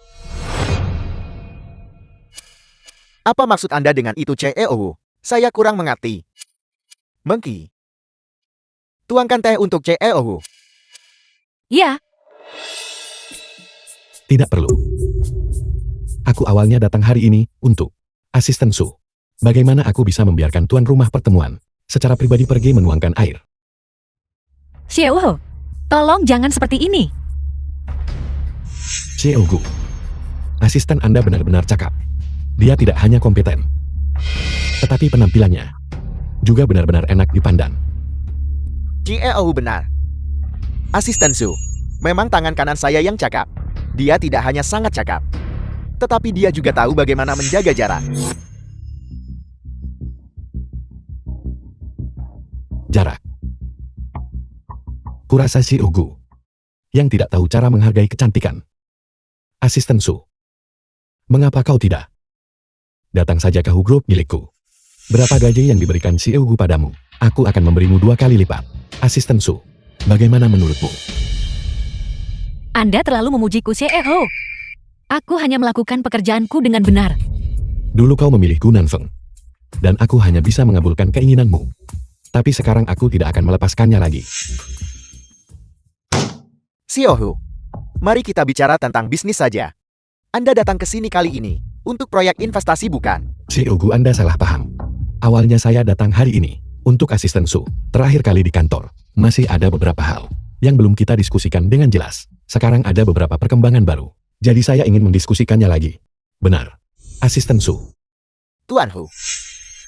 Apa maksud Anda dengan itu, CEO? Saya kurang mengerti. Mengki. Tuangkan teh untuk CEO. Ya, Tidak perlu. Aku awalnya datang hari ini untuk asisten Su. Bagaimana aku bisa membiarkan tuan rumah pertemuan secara pribadi pergi menuangkan air? Xiaohu. Tolong jangan seperti ini. CEO Gu. Asisten Anda benar-benar cakap. Dia tidak hanya kompeten, tetapi penampilannya juga benar-benar enak dipandang. CEO benar. Asisten Su. Memang tangan kanan saya yang cakap. Dia tidak hanya sangat cakap, tetapi dia juga tahu bagaimana menjaga jarak. Jarak. Kurasa si Ugu yang tidak tahu cara menghargai kecantikan. Asisten Su. Mengapa kau tidak datang saja ke grup milikku? Berapa gaji yang diberikan si Ugu padamu? Aku akan memberimu 2 kali lipat. Asisten Su. Bagaimana menurutmu? Anda terlalu memujiku, CEO. Aku hanya melakukan pekerjaanku dengan benar. Dulu kau memilih Gunan Feng. Dan aku hanya bisa mengabulkan keinginanmu. Tapi sekarang aku tidak akan melepaskannya lagi. Xiaohu. Mari kita bicara tentang bisnis saja. Anda datang ke sini kali ini untuk proyek investasi, bukan? Si Ugu, Anda salah paham. Awalnya saya datang hari ini untuk asisten Su. Terakhir kali di kantor. Masih ada beberapa hal yang belum kita diskusikan dengan jelas. Sekarang ada beberapa perkembangan baru. Jadi saya ingin mendiskusikannya lagi. Benar. Asisten Su. Tuan Hu.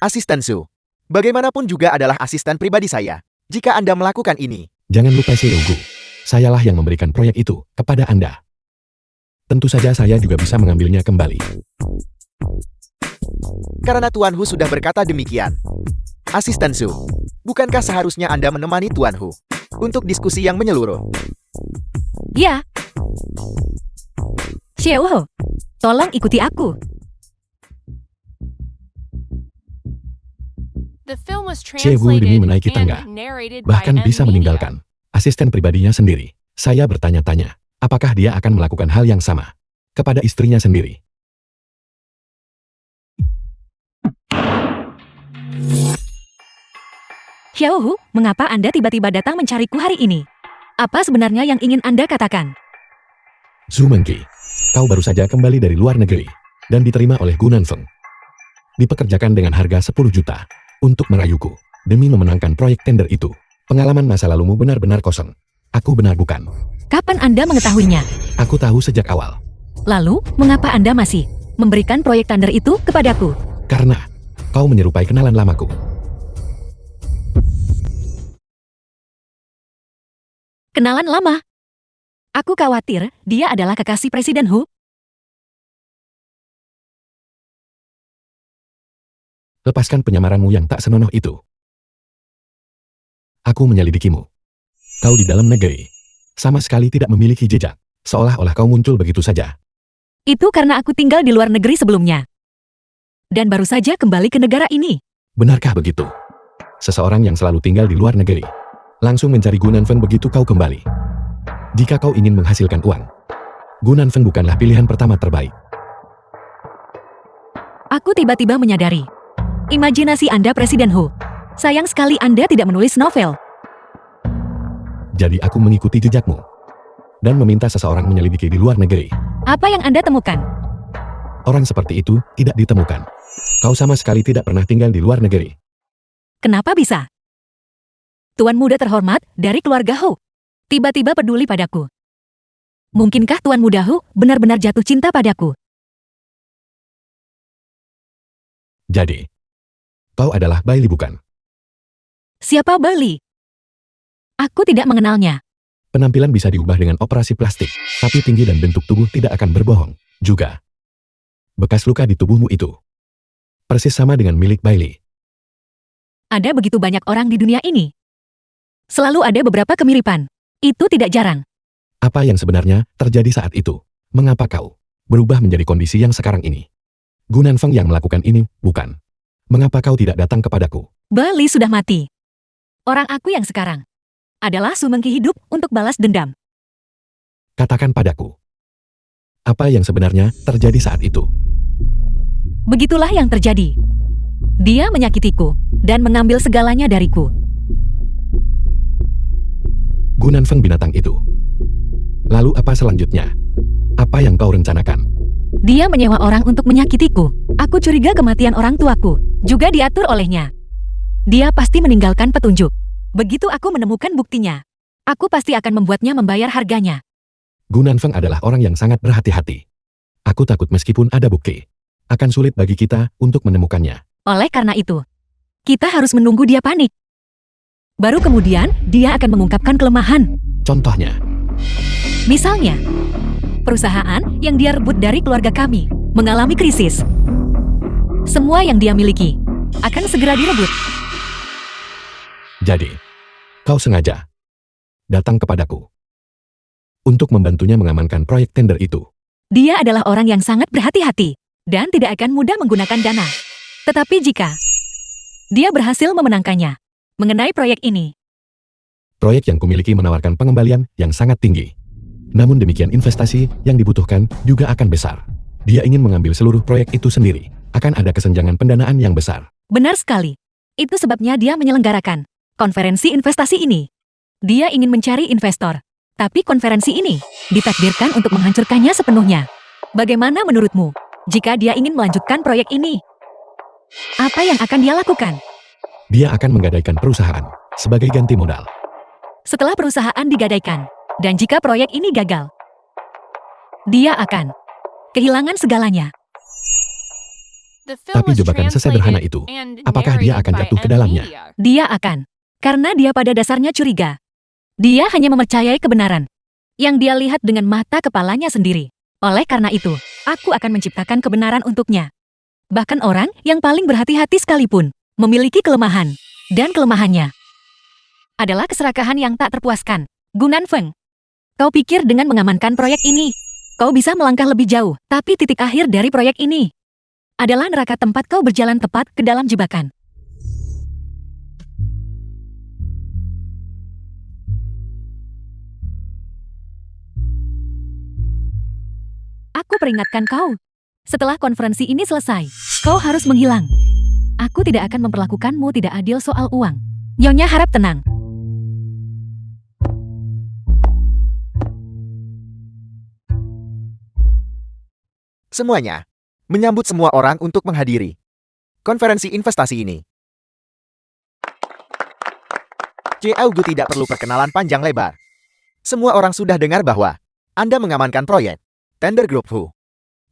Asisten Su. Bagaimanapun juga adalah asisten pribadi saya. Jika Anda melakukan ini, Jangan lupa si Ugu. Sayalah yang memberikan proyek itu kepada Anda. Tentu saja saya juga bisa mengambilnya kembali. karena Tuan Hu sudah berkata demikian. Asisten Su. Bukankah seharusnya Anda menemani Tuan Hu untuk diskusi yang menyeluruh? Ya. Xiaohu. Tolong ikuti aku. The film was Xiaohu demi translated menaiki tangga, and narrated by bahkan M bisa Media. meninggalkan asisten pribadinya sendiri. Saya bertanya-tanya, apakah dia akan melakukan hal yang sama kepada istrinya sendiri? Xiaohu, mengapa Anda tiba-tiba datang mencariku hari ini? Apa sebenarnya yang ingin Anda katakan? Zhu Mengqi, kau baru saja kembali dari luar negeri dan diterima oleh Gunan Feng. Dipekerjakan dengan harga 10 juta untuk merayuku demi memenangkan proyek tender itu. Pengalaman masa lalumu benar-benar kosong. Aku benar bukan? Kapan Anda mengetahuinya? Aku tahu sejak awal. Lalu, mengapa Anda masih memberikan proyek tender itu kepadaku? Karena kau menyerupai kenalan lamaku. Kenalan lama? Aku khawatir dia adalah kekasih Presiden Hu. Lepaskan penyamaranmu yang tak senonoh itu. Aku menyelidikimu. Kau di dalam negeri. Sama sekali tidak memiliki jejak. Seolah-olah kau muncul begitu saja. Itu karena aku tinggal di luar negeri sebelumnya. Dan baru saja kembali ke negara ini. Benarkah begitu? Seseorang yang selalu tinggal di luar negeri. Langsung mencari Gunanfeng begitu kau kembali. Jika kau ingin menghasilkan uang, Gunanfeng bukanlah pilihan pertama terbaik. Aku tiba-tiba menyadari. Imajinasi Anda Presiden Hu. Sayang sekali Anda tidak menulis novel. Jadi aku mengikuti jejakmu. Dan meminta seseorang menyelidiki di luar negeri. Apa yang Anda temukan? Orang seperti itu tidak ditemukan. Kau sama sekali tidak pernah tinggal di luar negeri. Kenapa bisa? Tuan muda terhormat dari keluarga Hu tiba-tiba peduli padaku. Mungkinkah Tuan muda Hu benar-benar jatuh cinta padaku? Jadi, kau adalah Bailey bukan? Siapa Bailey? Aku tidak mengenalnya. Penampilan bisa diubah dengan operasi plastik, tapi tinggi dan bentuk tubuh tidak akan berbohong. Juga, bekas luka di tubuhmu itu persis sama dengan milik Bailey. Ada begitu banyak orang di dunia ini. Selalu ada beberapa kemiripan. Itu tidak jarang. Apa yang sebenarnya terjadi saat itu? Mengapa kau berubah menjadi kondisi yang sekarang ini? Gunanfeng yang melakukan ini, bukan? Mengapa kau tidak datang kepadaku? Bailey sudah mati. Orang aku yang sekarang adalah sumengki hidup untuk balas dendam. Katakan padaku. Apa yang sebenarnya terjadi saat itu? Begitulah yang terjadi. Dia menyakitiku dan mengambil segalanya dariku. Gunanfeng binatang itu. Lalu apa selanjutnya? Apa yang kau rencanakan? Dia menyewa orang untuk menyakitiku. Aku curiga kematian orang tuaku juga diatur olehnya. Dia pasti meninggalkan petunjuk. Begitu aku menemukan buktinya, aku pasti akan membuatnya membayar harganya. Gunanfeng adalah orang yang sangat berhati-hati. Aku takut meskipun ada bukti, akan sulit bagi kita untuk menemukannya. Oleh karena itu, kita harus menunggu dia panik. Baru kemudian, dia akan mengungkapkan kelemahan. Contohnya, Misalnya, perusahaan yang dia rebut dari keluarga kami mengalami krisis. Semua yang dia miliki akan segera direbut. jadi, kau sengaja datang kepadaku untuk membantunya mengamankan proyek tender itu. Dia adalah orang yang sangat berhati-hati dan tidak akan mudah menggunakan dana. Tetapi jika dia berhasil memenangkannya mengenai proyek ini, Proyek yang kumiliki menawarkan pengembalian yang sangat tinggi. Namun demikian investasi yang dibutuhkan juga akan besar. Dia ingin mengambil seluruh proyek itu sendiri. Akan ada kesenjangan pendanaan yang besar. benar sekali. Itu sebabnya dia menyelenggarakan konferensi investasi ini. Dia ingin mencari investor. Tapi konferensi ini ditakdirkan untuk menghancurkannya sepenuhnya. Bagaimana menurutmu jika dia ingin melanjutkan proyek ini? Apa yang akan dia lakukan? Dia akan menggadaikan perusahaan sebagai ganti modal. Setelah perusahaan digadaikan, dan jika proyek ini gagal, dia akan kehilangan segalanya. The film Tapi was jebakan sesederhana translated itu, and apakah dia narrated akan by jatuh ke M dalamnya? Media. Dia akan. Karena dia pada dasarnya curiga. Dia hanya mempercayai kebenaran yang dia lihat dengan mata kepalanya sendiri. Oleh karena itu, aku akan menciptakan kebenaran untuknya. Bahkan orang yang paling berhati-hati sekalipun memiliki kelemahan. Dan kelemahannya adalah keserakahan yang tak terpuaskan. Gunanfeng, kau pikir dengan mengamankan proyek ini, kau bisa melangkah lebih jauh, tapi titik akhir dari proyek ini adalah neraka tempat kau berjalan tepat ke dalam jebakan. Aku peringatkan kau. Setelah konferensi ini selesai, kau harus menghilang. Aku tidak akan memperlakukanmu tidak adil soal uang. Nyonya harap tenang. Semuanya menyambut semua orang untuk menghadiri konferensi investasi ini. Augu tidak perlu perkenalan panjang lebar. Semua orang sudah dengar bahwa Anda mengamankan proyek tender Group Hu.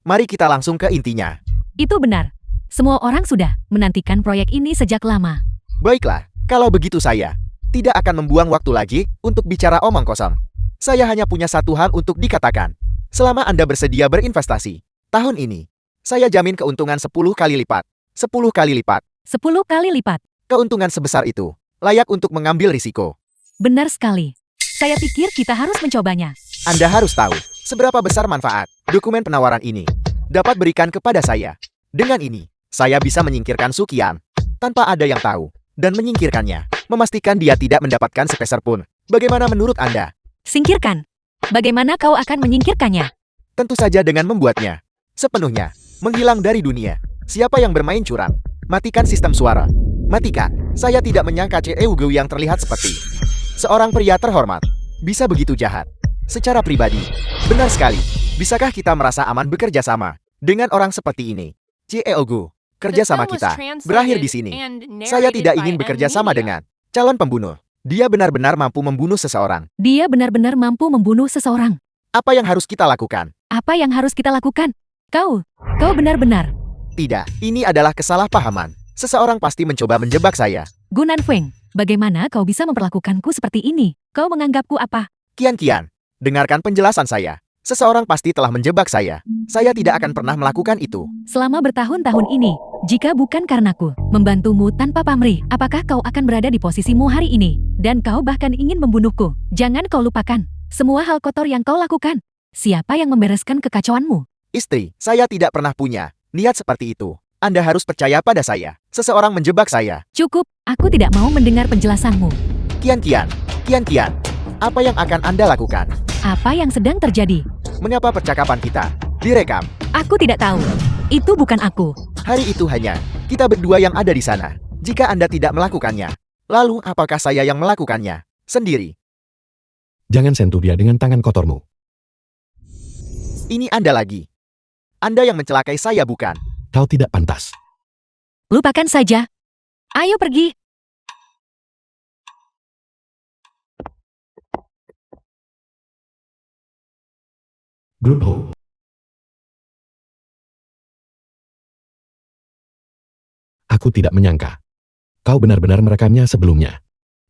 Mari kita langsung ke intinya. Itu benar. Semua orang sudah menantikan proyek ini sejak lama. Baiklah, kalau begitu saya tidak akan membuang waktu lagi untuk bicara omong kosong. Saya hanya punya satu hal untuk dikatakan. Selama Anda bersedia berinvestasi, tahun ini, saya jamin keuntungan 10 kali lipat. 10 kali lipat. 10 kali lipat. Keuntungan sebesar itu, layak untuk mengambil risiko. Benar sekali. Saya pikir kita harus mencobanya. Anda harus tahu, seberapa besar manfaat dokumen penawaran ini dapat berikan kepada saya. Dengan ini, saya bisa menyingkirkan Sukian tanpa ada yang tahu, dan menyingkirkannya, memastikan dia tidak mendapatkan sepeser pun. Bagaimana menurut Anda? Singkirkan. Bagaimana kau akan menyingkirkannya? Tentu saja dengan membuatnya sepenuhnya menghilang dari dunia. Siapa yang bermain curang? Matikan sistem suara. Matikan. Saya tidak menyangka Eugu yang terlihat seperti seorang pria terhormat bisa begitu jahat. Secara pribadi, benar sekali. Bisakah kita merasa aman bekerja sama dengan orang seperti ini? Eugu, kerjasama kita berakhir di sini. Saya tidak ingin bekerja sama dengan calon pembunuh. Dia benar-benar mampu membunuh seseorang. Dia benar-benar mampu membunuh seseorang. Apa yang harus kita lakukan? Apa yang harus kita lakukan? Kau benar-benar. Tidak, ini adalah kesalahpahaman. Seseorang pasti mencoba menjebak saya. Gunan Feng, bagaimana kau bisa memperlakukanku seperti ini? Kau menganggapku apa? Kian, dengarkan penjelasan saya. Seseorang pasti telah menjebak saya. Saya tidak akan pernah melakukan itu. Selama bertahun-tahun ini, jika bukan karenaku membantumu tanpa pamrih, apakah kau akan berada di posisimu hari ini? Dan kau bahkan ingin membunuhku. Jangan kau lupakan semua hal kotor yang kau lakukan. Siapa yang membereskan kekacauanmu? Istri, saya tidak pernah punya niat seperti itu. Anda harus percaya pada saya. Seseorang menjebak saya. Cukup, aku tidak mau mendengar penjelasanmu. Kian. Apa yang akan Anda lakukan? Apa yang sedang terjadi? Mengapa percakapan kita direkam? Aku tidak tahu. Itu bukan aku. Hari itu hanya kita berdua yang ada di sana. Jika Anda tidak melakukannya, lalu apakah saya yang melakukannya sendiri? Jangan sentuh dia dengan tangan kotormu. Ini Anda lagi. Anda yang mencelakai saya, bukan? Kau tidak pantas. Lupakan saja. Ayo pergi. Grup Ho. Aku tidak menyangka. Kau benar-benar merekamnya sebelumnya.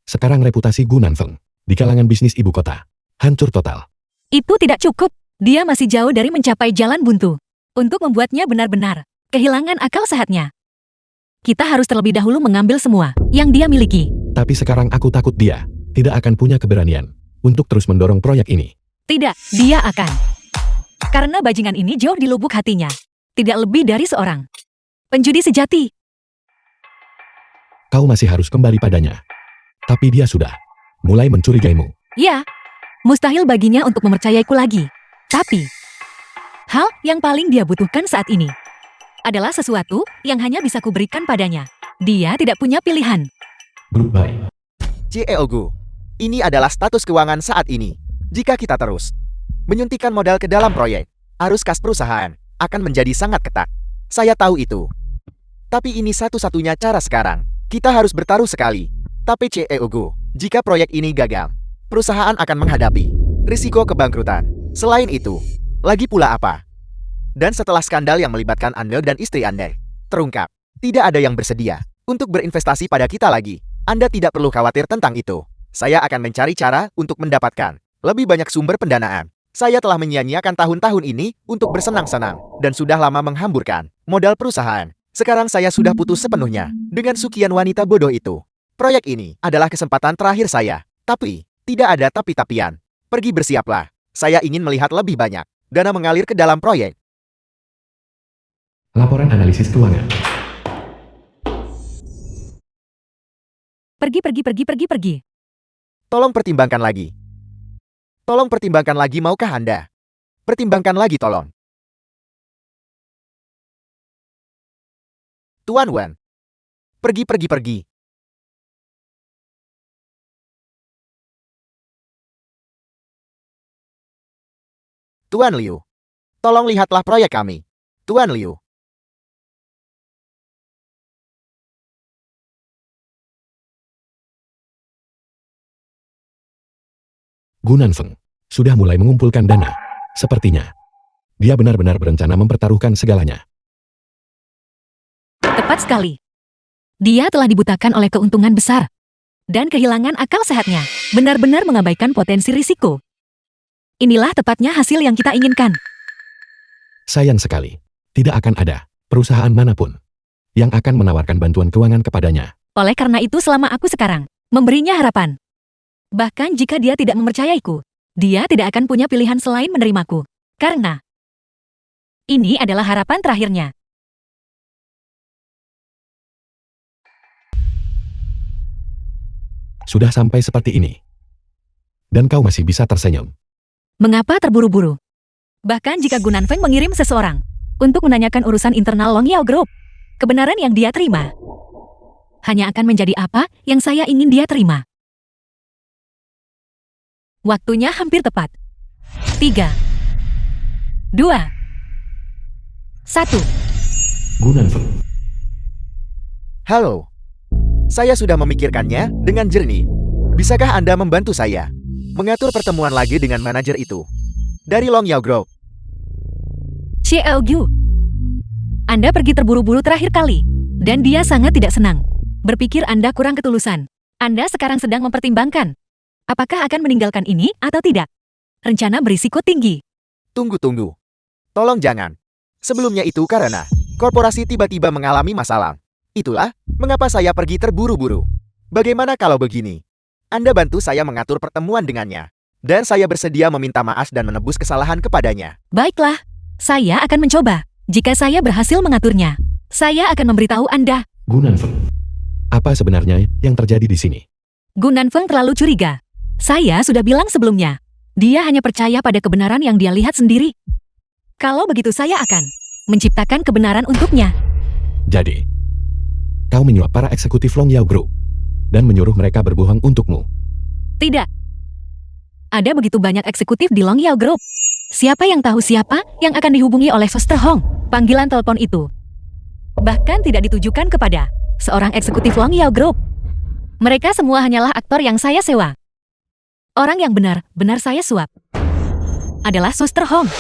Sekarang reputasi Gunan Feng di kalangan bisnis ibu kota hancur total. Itu tidak cukup. Dia masih jauh dari mencapai jalan buntu. Untuk membuatnya benar-benar kehilangan akal sehatnya. Kita harus terlebih dahulu mengambil semua yang dia miliki. Tapi sekarang aku takut dia tidak akan punya keberanian untuk terus mendorong proyek ini. Tidak, dia akan. Karena bajingan ini jauh di lubuk hatinya. Tidak lebih dari seorang penjudi sejati. Kau masih harus kembali padanya. Tapi dia sudah mulai mencurigaimu. Ya, mustahil baginya untuk mempercayaiku lagi. Tapi, hal yang paling dia butuhkan saat ini adalah sesuatu yang hanya bisa kuberikan padanya. Dia tidak punya pilihan. Goodbye. Eugu, ini adalah status keuangan saat ini. Jika kita terus menyuntikkan modal ke dalam proyek, arus kas perusahaan akan menjadi sangat ketat. Saya tahu itu. Tapi ini satu-satunya cara sekarang. Kita harus bertaruh sekali. Tapi Eugu, jika proyek ini gagal, perusahaan akan menghadapi risiko kebangkrutan. Selain itu, lagi pula apa? Dan setelah skandal yang melibatkan Anda dan istri Anda terungkap, tidak ada yang bersedia untuk berinvestasi pada kita lagi. Anda tidak perlu khawatir tentang itu. Saya akan mencari cara untuk mendapatkan lebih banyak sumber pendanaan. Saya telah menyia-nyiakan tahun-tahun ini untuk bersenang-senang dan sudah lama menghamburkan modal perusahaan. Sekarang saya sudah putus sepenuhnya dengan Sukian wanita bodoh itu. Proyek ini adalah kesempatan terakhir saya. Tapi, tidak ada tapi-tapian. Pergi bersiaplah. Saya ingin melihat lebih banyak dana mengalir ke dalam proyek. Laporan analisis keuangan. Pergi. Tolong pertimbangkan lagi. Tolong pertimbangkan lagi, maukah Anda? Pertimbangkan lagi, tolong. Tuan Wen. Pergi. Tuan Liu. Tolong lihatlah proyek kami. Tuan Liu. Gunan Feng sudah mulai mengumpulkan dana. Sepertinya dia benar-benar berencana mempertaruhkan segalanya. Tepat sekali. Dia telah dibutakan oleh keuntungan besar dan kehilangan akal sehatnya. Benar-benar mengabaikan potensi risiko. Inilah tepatnya hasil yang kita inginkan. Sayang sekali, tidak akan ada perusahaan manapun yang akan menawarkan bantuan keuangan kepadanya. Oleh karena itu selama aku sekarang memberinya harapan. Bahkan jika dia tidak mempercayaiku, dia tidak akan punya pilihan selain menerimaku. Karena ini adalah harapan terakhirnya. Sudah sampai seperti ini. Dan kau masih bisa tersenyum. Mengapa terburu-buru? Bahkan jika Gunanfeng mengirim seseorang untuk menanyakan urusan internal Long Yao Group, kebenaran yang dia terima hanya akan menjadi apa yang saya ingin dia terima. Waktunya hampir tepat. 3, 2, 1. Gunanfeng. Halo. Saya sudah memikirkannya dengan jernih. Bisakah Anda membantu saya mengatur pertemuan lagi dengan manajer itu dari Long Yao Group? Xiao Gyu, Anda pergi terburu-buru terakhir kali, dan dia sangat tidak senang. Berpikir Anda kurang ketulusan. Anda sekarang sedang mempertimbangkan apakah akan meninggalkan ini atau tidak. Rencana berisiko tinggi. Tunggu. Tolong jangan. Sebelumnya itu karena korporasi tiba-tiba mengalami masalah. Itulah mengapa saya pergi terburu-buru. Bagaimana kalau begini? Anda bantu saya mengatur pertemuan dengannya. Dan saya bersedia meminta maaf dan menebus kesalahan kepadanya. Baiklah, saya akan mencoba. Jika saya berhasil mengaturnya, saya akan memberitahu Anda. Gunanfeng. Apa sebenarnya yang terjadi di sini? Gunanfeng terlalu curiga. Saya sudah bilang sebelumnya. Dia hanya percaya pada kebenaran yang dia lihat sendiri. Kalau begitu saya akan menciptakan kebenaran untuknya. Jadi, kau menyuap para eksekutif Long Yao Group dan menyuruh mereka berbohong untukmu. Tidak. Ada begitu banyak eksekutif di Long Yao Group. Siapa yang tahu siapa yang akan dihubungi oleh Foster Hong? Panggilan telepon itu bahkan tidak ditujukan kepada seorang eksekutif Long Yao Group. Mereka semua hanyalah aktor yang saya sewa. Orang yang benar-benar saya suap adalah Foster Hong.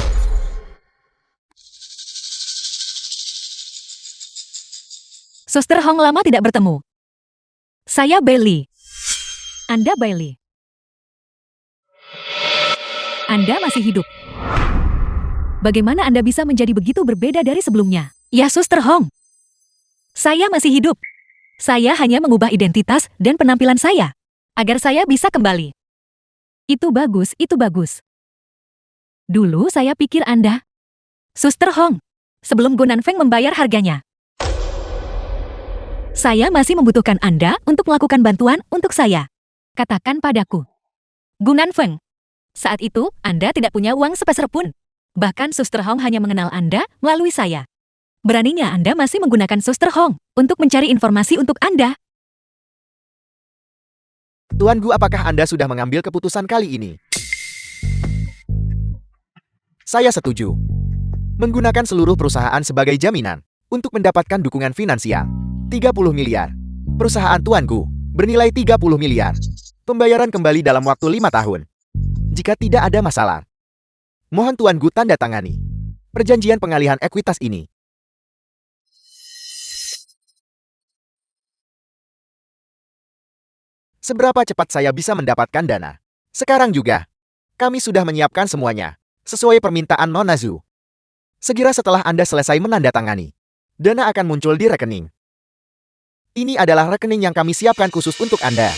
Suster Hong lama tidak bertemu. Saya Bailey. Anda Bailey. Anda masih hidup. Bagaimana Anda bisa menjadi begitu berbeda dari sebelumnya? Ya, Suster Hong. Saya masih hidup. Saya hanya mengubah identitas dan penampilan saya agar saya bisa kembali. Itu bagus, itu bagus. Dulu saya pikir Anda Suster Hong sebelum Gunanfeng membayar harganya. Saya masih membutuhkan Anda untuk melakukan bantuan untuk saya. Katakan padaku. Gunanfeng, saat itu Anda tidak punya uang sepeser pun. Bahkan Suster Hong hanya mengenal Anda melalui saya. Beraninya Anda masih menggunakan Suster Hong untuk mencari informasi untuk Anda. Tuan Gu, apakah Anda sudah mengambil keputusan kali ini? Saya setuju. Menggunakan seluruh perusahaan sebagai jaminan untuk mendapatkan dukungan finansial. 30 miliar. Perusahaan Tuan Gu bernilai 30 miliar. Pembayaran kembali dalam waktu 5 tahun. Jika tidak ada masalah, mohon Tuan Gu tanda tangani perjanjian pengalihan ekuitas ini. Seberapa cepat saya bisa mendapatkan dana? Sekarang juga. Kami sudah menyiapkan semuanya, sesuai permintaan Nona Zhu. Segera setelah Anda selesai menandatangani, dana akan muncul di rekening. Ini adalah rekening yang kami siapkan khusus untuk Anda.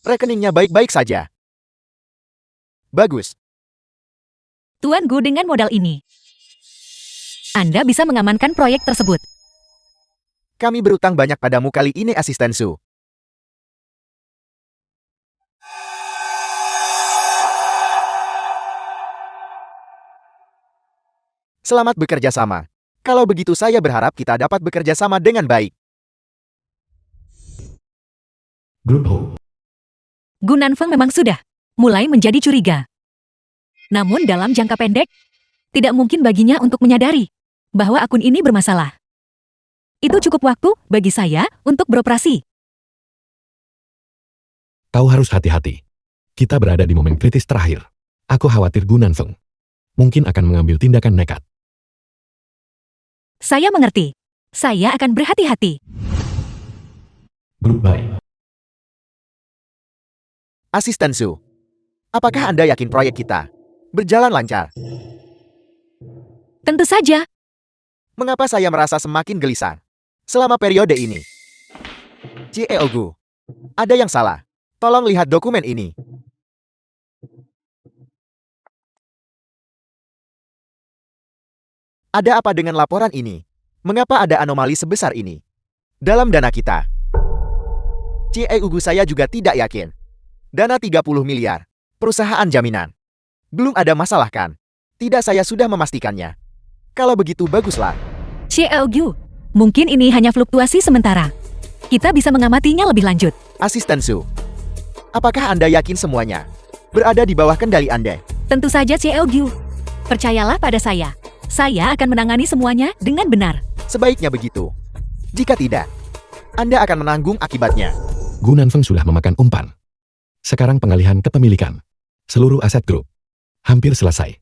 Rekeningnya baik-baik saja. Bagus. Tuan Gu, dengan modal ini, Anda bisa mengamankan proyek tersebut. Kami berutang banyak padamu kali ini, Asisten Su. Selamat bekerja sama. Kalau begitu saya berharap kita dapat bekerja sama dengan baik. Grup Ho. Gunanfeng memang sudah mulai menjadi curiga. Namun dalam jangka pendek, tidak mungkin baginya untuk menyadari bahwa akun ini bermasalah. Itu cukup waktu bagi saya untuk beroperasi. Kau harus hati-hati. Kita berada di momen kritis terakhir. Aku khawatir Gunanfeng mungkin akan mengambil tindakan nekat. Saya mengerti. Saya akan berhati-hati. Grup baik. Asisten Su, apakah Anda yakin proyek kita berjalan lancar? Tentu saja. Mengapa saya merasa semakin gelisah selama periode ini? Cieogu, ada yang salah. Tolong lihat dokumen ini. Ada apa dengan laporan ini? Mengapa ada anomali sebesar ini dalam dana kita? Cieogu, saya juga tidak yakin. Dana 30 miliar. Perusahaan jaminan. Belum ada masalah kan? Tidak, saya sudah memastikannya. Kalau begitu baguslah. Xiaogyu, mungkin ini hanya fluktuasi sementara. Kita bisa mengamatinya lebih lanjut. Asisten Su, apakah Anda yakin semuanya berada di bawah kendali Anda? Tentu saja Xiaogyu. Percayalah pada saya. Saya akan menangani semuanya dengan benar. Sebaiknya begitu. Jika tidak, Anda akan menanggung akibatnya. Gu Nanfeng sudah memakan umpan. Sekarang pengalihan kepemilikan. Seluruh aset grup. Hampir selesai.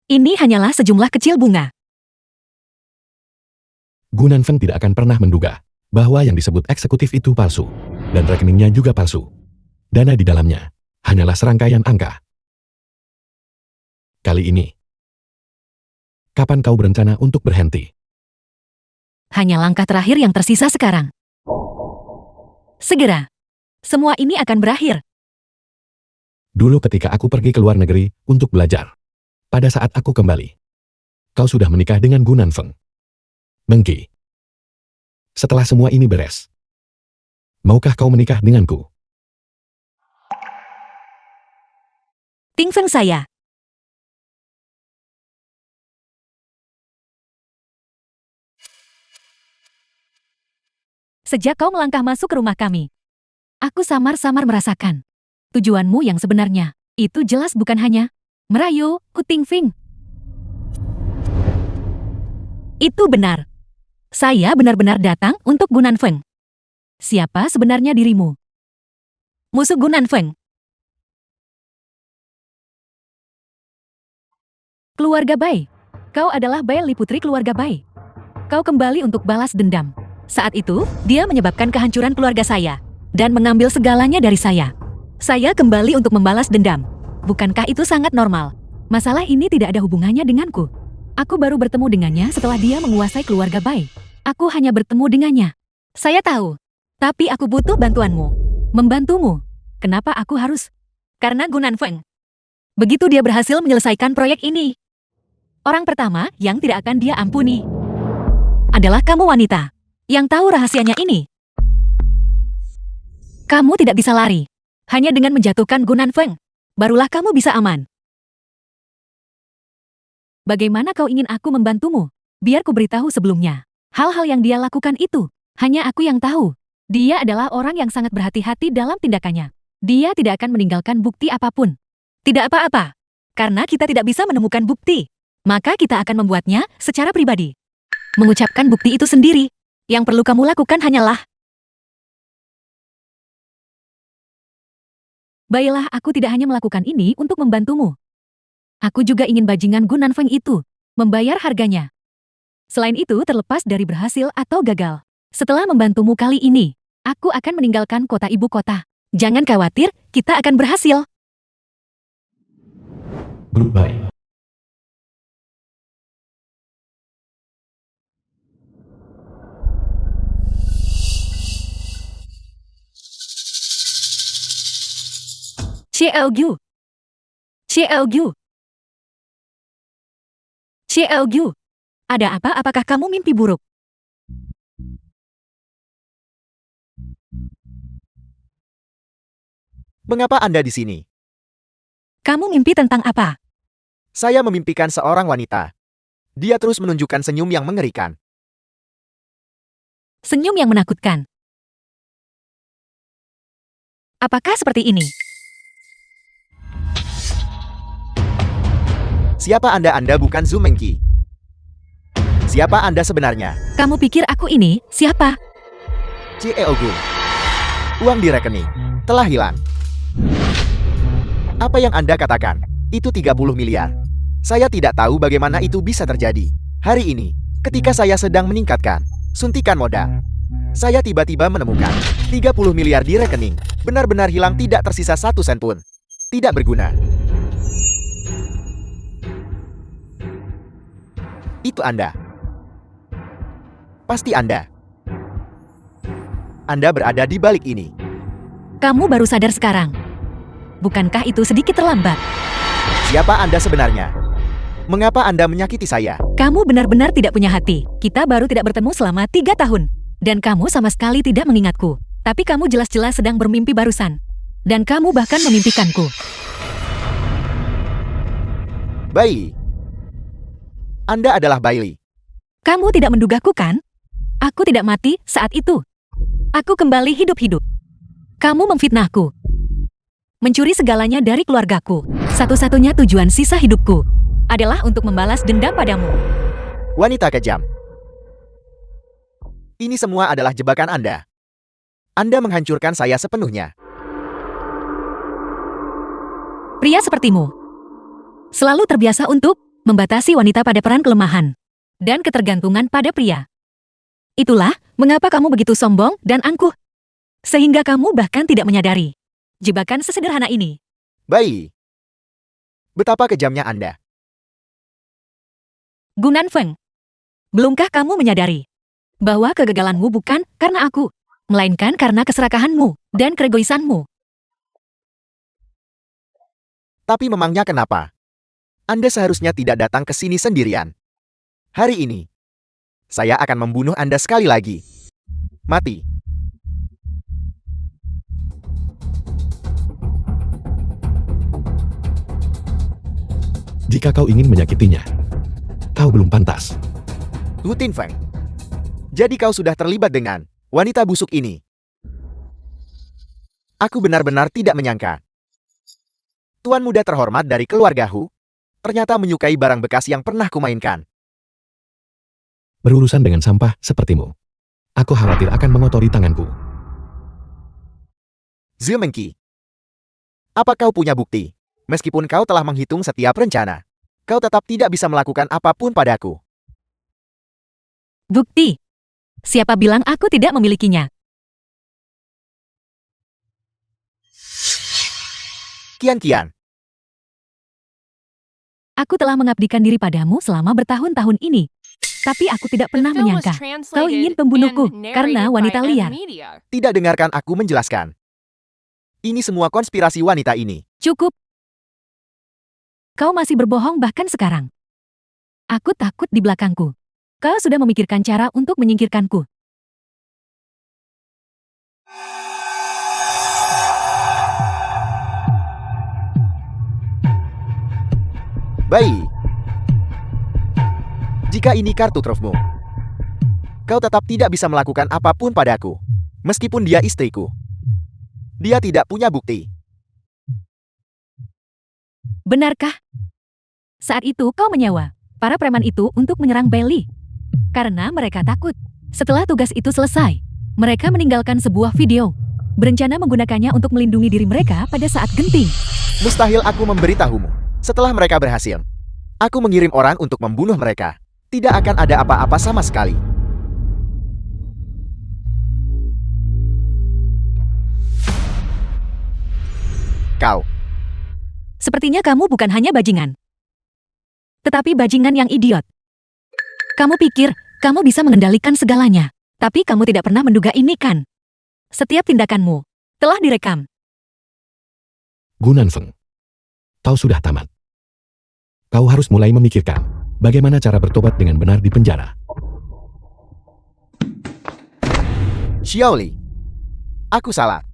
Ini hanyalah sejumlah kecil bunga. Gu Nanfeng tidak akan pernah menduga bahwa yang disebut eksekutif itu palsu. Dan rekeningnya juga palsu. Dana di dalamnya hanyalah serangkaian angka. Kali ini, kapan kau berencana untuk berhenti? Hanya langkah terakhir yang tersisa sekarang. Segera. Semua ini akan berakhir. Dulu ketika aku pergi ke luar negeri untuk belajar. Pada saat aku kembali, kau sudah menikah dengan Gu Nanfeng. Mengki. Setelah semua ini beres, maukah kau menikah denganku? Ting Feng saya. Sejak kau melangkah masuk ke rumah kami, aku samar-samar merasakan tujuanmu yang sebenarnya. Itu jelas bukan hanya merayu Ku Ting Feng. Itu benar. Saya benar-benar datang untuk Gu Nanfeng. Siapa sebenarnya dirimu? Musuh Gu Nanfeng. Keluarga Bai. Kau adalah Bai Li, putri keluarga Bai. Kau kembali untuk balas dendam. Saat itu, dia menyebabkan kehancuran keluarga saya dan mengambil segalanya dari saya. Saya kembali untuk membalas dendam. Bukankah itu sangat normal? Masalah ini tidak ada hubungannya denganku. Aku baru bertemu dengannya setelah dia menguasai keluarga Bai. Aku hanya bertemu dengannya. Saya tahu. Tapi aku butuh bantuanmu. Membantumu. Kenapa aku harus? Karena Gu Nanfeng. Begitu dia berhasil menyelesaikan proyek ini, orang pertama yang tidak akan dia ampuni adalah kamu wanita yang tahu rahasianya ini. Kamu tidak bisa lari. Hanya dengan menjatuhkan Gu Nanfeng, barulah kamu bisa aman. Bagaimana kau ingin aku membantumu? Biar ku beritahu sebelumnya. Hal-hal yang dia lakukan itu, hanya aku yang tahu. Dia adalah orang yang sangat berhati-hati dalam tindakannya. Dia tidak akan meninggalkan bukti apapun. Tidak apa-apa. Karena kita tidak bisa menemukan bukti, maka kita akan membuatnya secara pribadi. Mengucapkan bukti itu sendiri. Yang perlu kamu lakukan hanyalah, baiklah, aku tidak hanya melakukan ini untuk membantumu. Aku juga ingin bajingan Gu Nanfeng itu membayar harganya. Selain itu, terlepas dari berhasil atau gagal, setelah membantumu kali ini, aku akan meninggalkan kota ibu kota. Jangan khawatir, kita akan berhasil. Grup baik. Xiaogyu. Xiaogyu. Xiaogyu. Ada apa? Apakah kamu mimpi buruk? Mengapa Anda di sini? Kamu mimpi tentang apa? Saya memimpikan seorang wanita. Dia terus menunjukkan senyum yang mengerikan. Senyum yang menakutkan. Apakah seperti ini? Siapa Anda? Anda bukan Zhu Mengqi. Siapa Anda sebenarnya? Kamu pikir aku ini siapa? Cieogu. Uang di rekening telah hilang. Apa yang Anda katakan? Itu 30 miliar. Saya tidak tahu bagaimana itu bisa terjadi. Hari ini, ketika saya sedang meningkatkan Suntikan modal. Saya tiba-tiba menemukan 30 miliar di rekening. Benar-benar hilang, tidak tersisa 1 sen pun. Tidak berguna. Itu Anda. Pasti Anda. Anda berada di balik ini. Kamu baru sadar sekarang. Bukankah itu sedikit terlambat? Siapa Anda sebenarnya? Mengapa Anda menyakiti saya? Kamu benar-benar tidak punya hati. Kita baru tidak bertemu selama 3 tahun. Dan kamu sama sekali tidak mengingatku. Tapi kamu jelas-jelas sedang bermimpi barusan. Dan kamu bahkan memimpikanku. Bailey. Anda adalah Bailey. Kamu tidak mendugaku kan? Aku tidak mati saat itu. Aku kembali hidup-hidup. Kamu memfitnahku. Mencuri segalanya dari keluargaku. Satu-satunya tujuan sisa hidupku adalah untuk membalas dendam padamu. Wanita kejam. Ini semua adalah jebakan Anda. Anda menghancurkan saya sepenuhnya. Pria sepertimu selalu terbiasa untuk membatasi wanita pada peran kelemahan dan ketergantungan pada pria. Itulah mengapa kamu begitu sombong dan angkuh. Sehingga kamu bahkan tidak menyadari jebakan sesederhana ini. Bailey. Betapa kejamnya Anda. Gunan Feng, belumkah kamu menyadari bahwa kegagalanmu bukan karena aku, melainkan karena keserakahanmu dan keegoisanmu? Tapi memangnya kenapa? Anda seharusnya tidak datang ke sini sendirian. Hari ini, saya akan membunuh Anda sekali lagi. Mati. Jika kau ingin menyakitinya, kau belum pantas. Hu Tinfeng. Jadi kau sudah terlibat dengan wanita busuk ini. Aku benar-benar tidak menyangka. Tuan muda terhormat dari keluarga Hu ternyata menyukai barang bekas yang pernah kumainkan. Berurusan dengan sampah sepertimu, aku khawatir akan mengotori tanganku. Zhu Mengqi. Apa kau punya bukti? Meskipun kau telah menghitung setiap rencana, kau tetap tidak bisa melakukan apapun padaku. Bukti? Siapa bilang aku tidak memilikinya? Kian. Aku telah mengabdikan diri padamu selama bertahun-tahun ini. Tapi aku tidak pernah menyangka kau ingin membunuhku karena wanita liar. Tidak dengarkan aku menjelaskan. Ini semua konspirasi wanita ini. Cukup. Kau masih berbohong bahkan sekarang. Aku takut di belakangku. Kau sudah memikirkan cara untuk menyingkirkanku. Baik. Jika ini kartu trufmu, kau tetap tidak bisa melakukan apapun padaku. Meskipun dia istriku. Dia tidak punya bukti. Benarkah? Saat itu kau menyewa para preman itu untuk menyerang Bailey. Karena mereka takut. Setelah tugas itu selesai, mereka meninggalkan sebuah video. Berencana menggunakannya untuk melindungi diri mereka pada saat genting. Mustahil aku memberitahumu. Setelah mereka berhasil, aku mengirim orang untuk membunuh mereka. Tidak akan ada apa-apa sama sekali. Kau. Sepertinya kamu bukan hanya bajingan, tetapi bajingan yang idiot. Kamu pikir kamu bisa mengendalikan segalanya, tapi kamu tidak pernah menduga ini kan? Setiap tindakanmu telah direkam. Gunan Feng, kau sudah tamat. Kau harus mulai memikirkan bagaimana cara bertobat dengan benar di penjara. Xiaoli. Aku salah.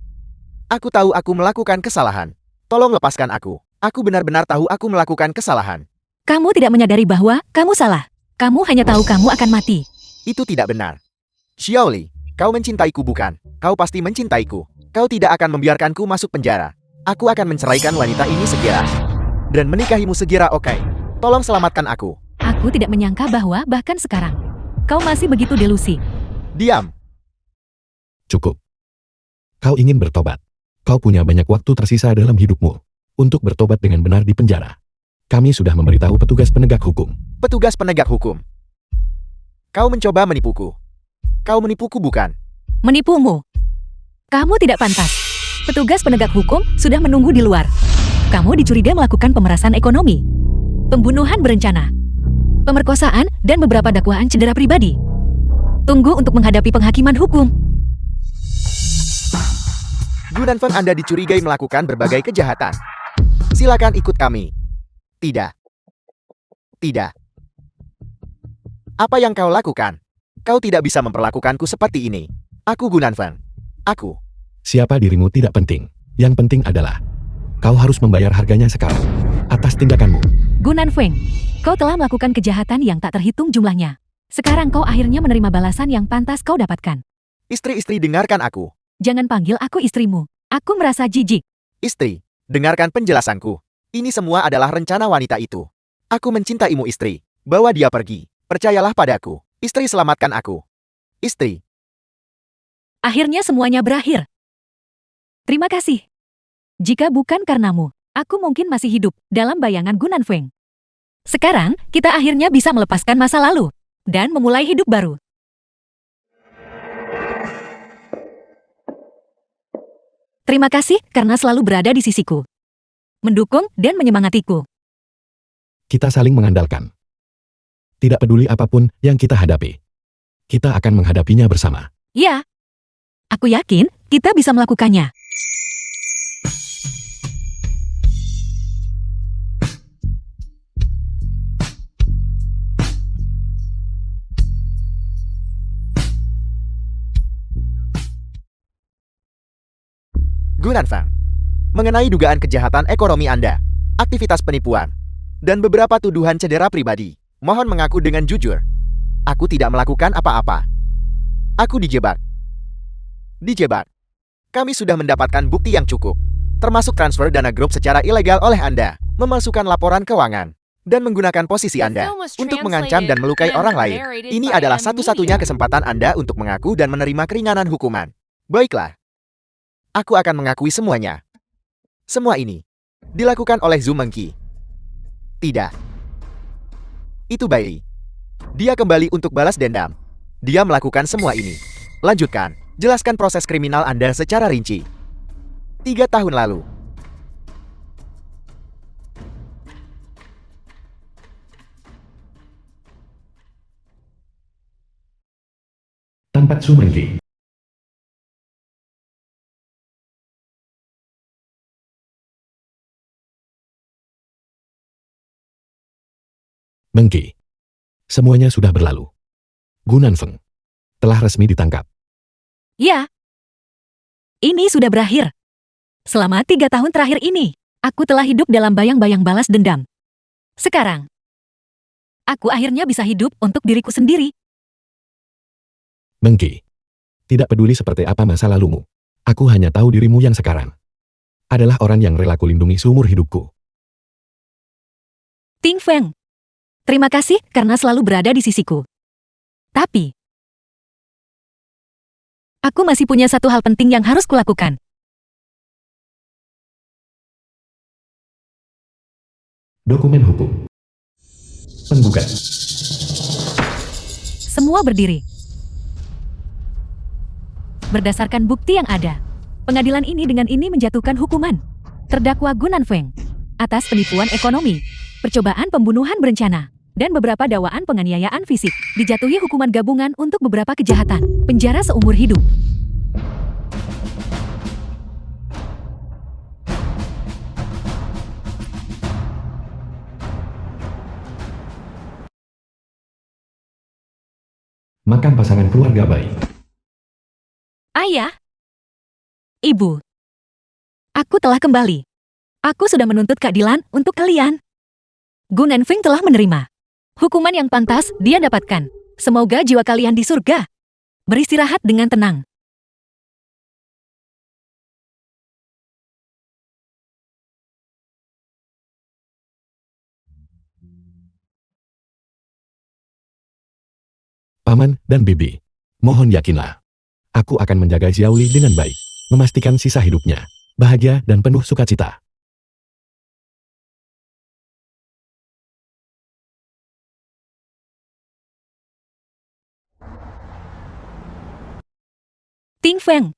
Aku tahu aku melakukan kesalahan. Tolong lepaskan aku. Aku benar-benar tahu aku melakukan kesalahan. Kamu tidak menyadari bahwa kamu salah. Kamu hanya tahu kamu akan mati. Itu tidak benar. Xiaoli, kau mencintaiku bukan? Kau pasti mencintaiku. Kau tidak akan membiarkanku masuk penjara. Aku akan menceraikan wanita ini segera. Dan menikahimu segera, oke? Tolong selamatkan aku. Aku tidak menyangka bahwa bahkan sekarang, kau masih begitu delusi. Diam. Cukup. Kau ingin bertobat. Kau punya banyak waktu tersisa dalam hidupmu untuk bertobat dengan benar di penjara. Kami sudah memberitahu petugas penegak hukum. Petugas penegak hukum. Kau mencoba menipuku. Kau menipuku bukan? Menipumu. Kamu tidak pantas. Petugas penegak hukum sudah menunggu di luar. Kamu dicurigai melakukan pemerasan ekonomi, pembunuhan berencana, pemerkosaan, dan beberapa dakwaan cedera pribadi. Tunggu untuk menghadapi penghakiman hukum. Gunanfeng, Anda dicurigai melakukan berbagai kejahatan. Silakan ikut kami. Tidak. Tidak. Apa yang kau lakukan? Kau tidak bisa memperlakukanku seperti ini. Aku Gunanfeng. Aku. Siapa dirimu tidak penting. Yang penting adalah kau harus membayar harganya sekarang atas tindakanmu. Gunanfeng, kau telah melakukan kejahatan yang tak terhitung jumlahnya. Sekarang kau akhirnya menerima balasan yang pantas kau dapatkan. Istri-istri, dengarkan aku. Jangan panggil aku istrimu. Aku merasa jijik. Istri, dengarkan penjelasanku. Ini semua adalah rencana wanita itu. Aku mencintaimu, istri. Bawa dia pergi. Percayalah padaku. Istri, selamatkan aku. Istri. Akhirnya semuanya berakhir. Terima kasih. Jika bukan karenamu, aku mungkin masih hidup dalam bayangan Gunanfeng. Sekarang, kita akhirnya bisa melepaskan masa lalu dan memulai hidup baru. Terima kasih karena selalu berada di sisiku, mendukung dan menyemangatiku. Kita saling mengandalkan. Tidak peduli apapun yang kita hadapi, kita akan menghadapinya bersama. Ya, aku yakin kita bisa melakukannya. Gunanfeng, mengenai dugaan kejahatan ekonomi Anda, aktivitas penipuan, dan beberapa tuduhan cedera pribadi, mohon mengaku dengan jujur. Aku tidak melakukan apa-apa. Aku dijebak. Dijebak. Kami sudah mendapatkan bukti yang cukup, termasuk transfer dana grup secara ilegal oleh Anda, memalsukan laporan keuangan, dan menggunakan posisi Anda untuk mengancam dan melukai orang lain. Ini adalah satu-satunya kesempatan Anda untuk mengaku dan menerima keringanan hukuman. Baiklah. Aku akan mengakui semuanya. Semua ini dilakukan oleh Zhu Mengqi. Tidak. Itu Bailey. Dia kembali untuk balas dendam. Dia melakukan semua ini. Lanjutkan. Jelaskan proses kriminal Anda secara rinci. 3 tahun lalu. Tanpa Mengqi. Mengqi. Semuanya sudah berlalu. Gunanfeng telah resmi ditangkap. Ya, ini sudah berakhir. Selama 3 tahun terakhir ini, aku telah hidup dalam bayang-bayang balas dendam. Sekarang, aku akhirnya bisa hidup untuk diriku sendiri. Mengqi. Tidak peduli seperti apa masa lalumu. Aku hanya tahu dirimu yang sekarang adalah orang yang rela kulindungi seumur hidupku. Ting Feng, terima kasih karena selalu berada di sisiku. Tapi, aku masih punya satu hal penting yang harus kulakukan. Dokumen hukum. Penggugat. Semua berdiri. Berdasarkan bukti yang ada, pengadilan ini dengan ini menjatuhkan hukuman terdakwa Gunanfeng atas penipuan ekonomi, percobaan pembunuhan berencana, dan beberapa dakwaan penganiayaan fisik, dijatuhi hukuman gabungan untuk beberapa kejahatan, penjara seumur hidup. Makam pasangan keluarga baik. Ayah, Ibu, aku telah kembali. Aku sudah menuntut keadilan untuk kalian. Gunanfeng telah menerima hukuman yang pantas dia dapatkan. Semoga jiwa kalian di surga beristirahat dengan tenang. Paman dan Bibi, mohon yakinlah. Aku akan menjaga Xiaoli dengan baik, memastikan sisa hidupnya bahagia dan penuh sukacita. Ting Feng,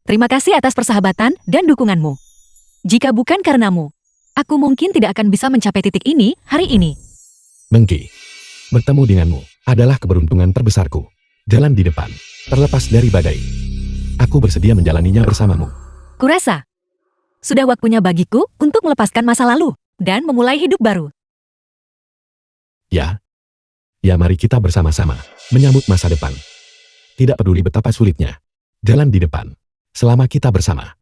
terima kasih atas persahabatan dan dukunganmu. Jika bukan karenamu, aku mungkin tidak akan bisa mencapai titik ini hari ini. Mengki, bertemu denganmu adalah keberuntungan terbesarku. Jalan di depan, terlepas dari badai. Aku bersedia menjalaninya bersamamu. Kurasa, sudah waktunya bagiku untuk melepaskan masa lalu dan memulai hidup baru. Ya, mari kita bersama-sama menyambut masa depan. Tidak peduli betapa sulitnya, jalan di depan. Selama kita bersama,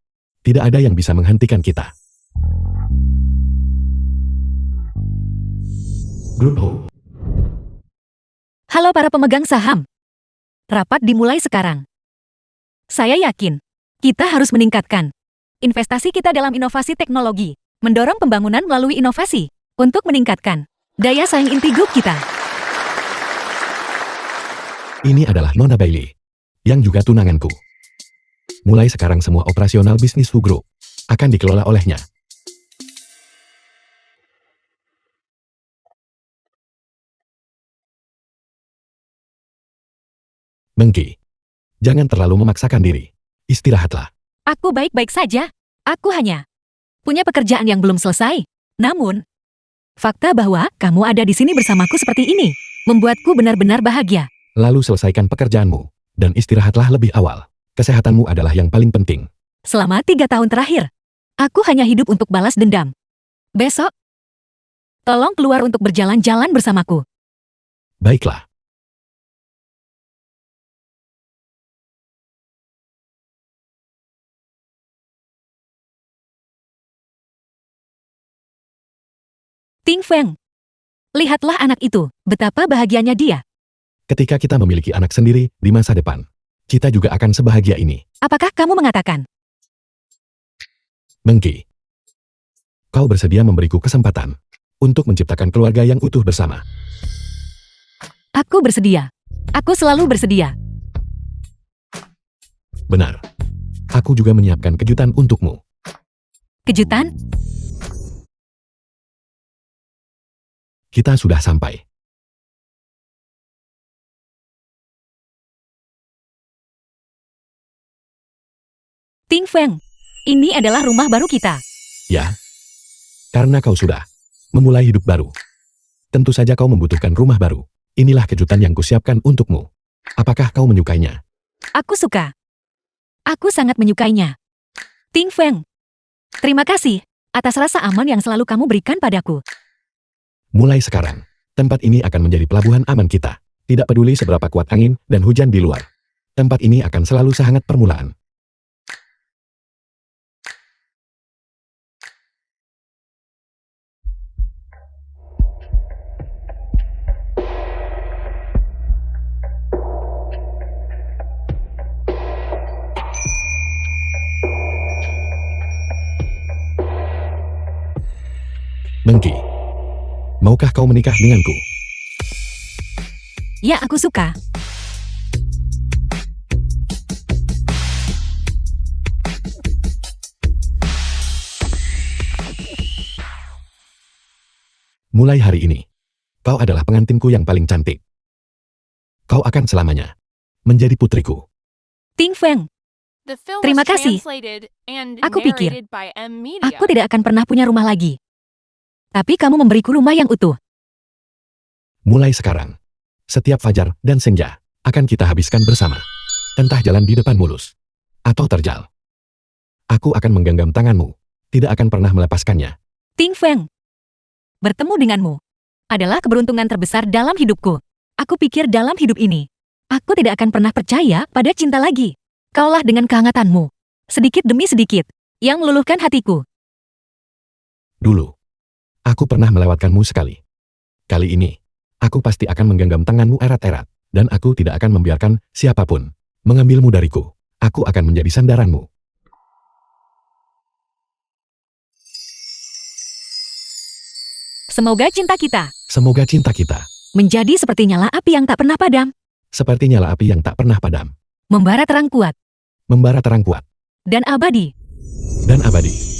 tidak ada yang bisa menghentikan kita. Grup Ho. Halo para pemegang saham. Rapat dimulai sekarang. Saya yakin, kita harus meningkatkan investasi kita dalam inovasi teknologi, mendorong pembangunan melalui inovasi, untuk meningkatkan daya saing inti grup kita. Ini adalah Nona Bailey, yang juga tunanganku. Mulai sekarang semua operasional bisnis Hu Group akan dikelola olehnya. Mengki, jangan terlalu memaksakan diri. Istirahatlah. Aku baik-baik saja. Aku hanya punya pekerjaan yang belum selesai. Namun, fakta bahwa kamu ada di sini bersamaku seperti ini membuatku benar-benar bahagia. Lalu selesaikan pekerjaanmu dan istirahatlah lebih awal. Kesehatanmu adalah yang paling penting. Selama 3 tahun terakhir, aku hanya hidup untuk balas dendam. Besok, tolong keluar untuk berjalan-jalan bersamaku. Baiklah. Ting Feng, lihatlah anak itu, betapa bahagianya dia. Ketika kita memiliki anak sendiri di masa depan, kita juga akan sebahagia ini. Apakah kamu mengatakan? Mengki, kau bersedia memberiku kesempatan untuk menciptakan keluarga yang utuh bersama. Aku bersedia. Aku selalu bersedia. Benar. Aku juga menyiapkan kejutan untukmu. Kejutan? Kita sudah sampai. Ting Feng, ini adalah rumah baru kita. Ya, karena kau sudah memulai hidup baru. Tentu saja kau membutuhkan rumah baru. Inilah kejutan yang kusiapkan untukmu. Apakah kau menyukainya? Aku suka. Aku sangat menyukainya. Ting Feng, terima kasih atas rasa aman yang selalu kamu berikan padaku. Mulai sekarang, tempat ini akan menjadi pelabuhan aman kita. Tidak peduli seberapa kuat angin dan hujan di luar. Tempat ini akan selalu sehangat permulaan. Mengki, maukah kau menikah denganku? Ya, aku suka. Mulai hari ini, kau adalah pengantinku yang paling cantik. Kau akan selamanya menjadi putriku. Ting Feng, The film Terima was kasih. translated and Aku pikir, narrated by M Media. aku tidak akan pernah punya rumah lagi. Tapi kamu memberiku rumah yang utuh. Mulai sekarang, setiap fajar dan senja akan kita habiskan bersama. Entah jalan di depan mulus atau terjal. Aku akan menggenggam tanganmu, tidak akan pernah melepaskannya. Ting Feng, bertemu denganmu adalah keberuntungan terbesar dalam hidupku. Aku pikir dalam hidup ini, aku tidak akan pernah percaya pada cinta lagi. Kaulah dengan kehangatanmu, sedikit demi sedikit, yang meluluhkan hatiku. Dulu, aku pernah melewatkanmu sekali. Kali ini, aku pasti akan menggenggam tanganmu erat-erat, dan aku tidak akan membiarkan siapapun mengambilmu dariku. Aku akan menjadi sandaranmu. Semoga cinta kita Semoga cinta kita menjadi seperti nyala api yang tak pernah padam, seperti nyala api yang tak pernah padam, membara terang kuat, membara terang kuat, dan abadi. dan abadi.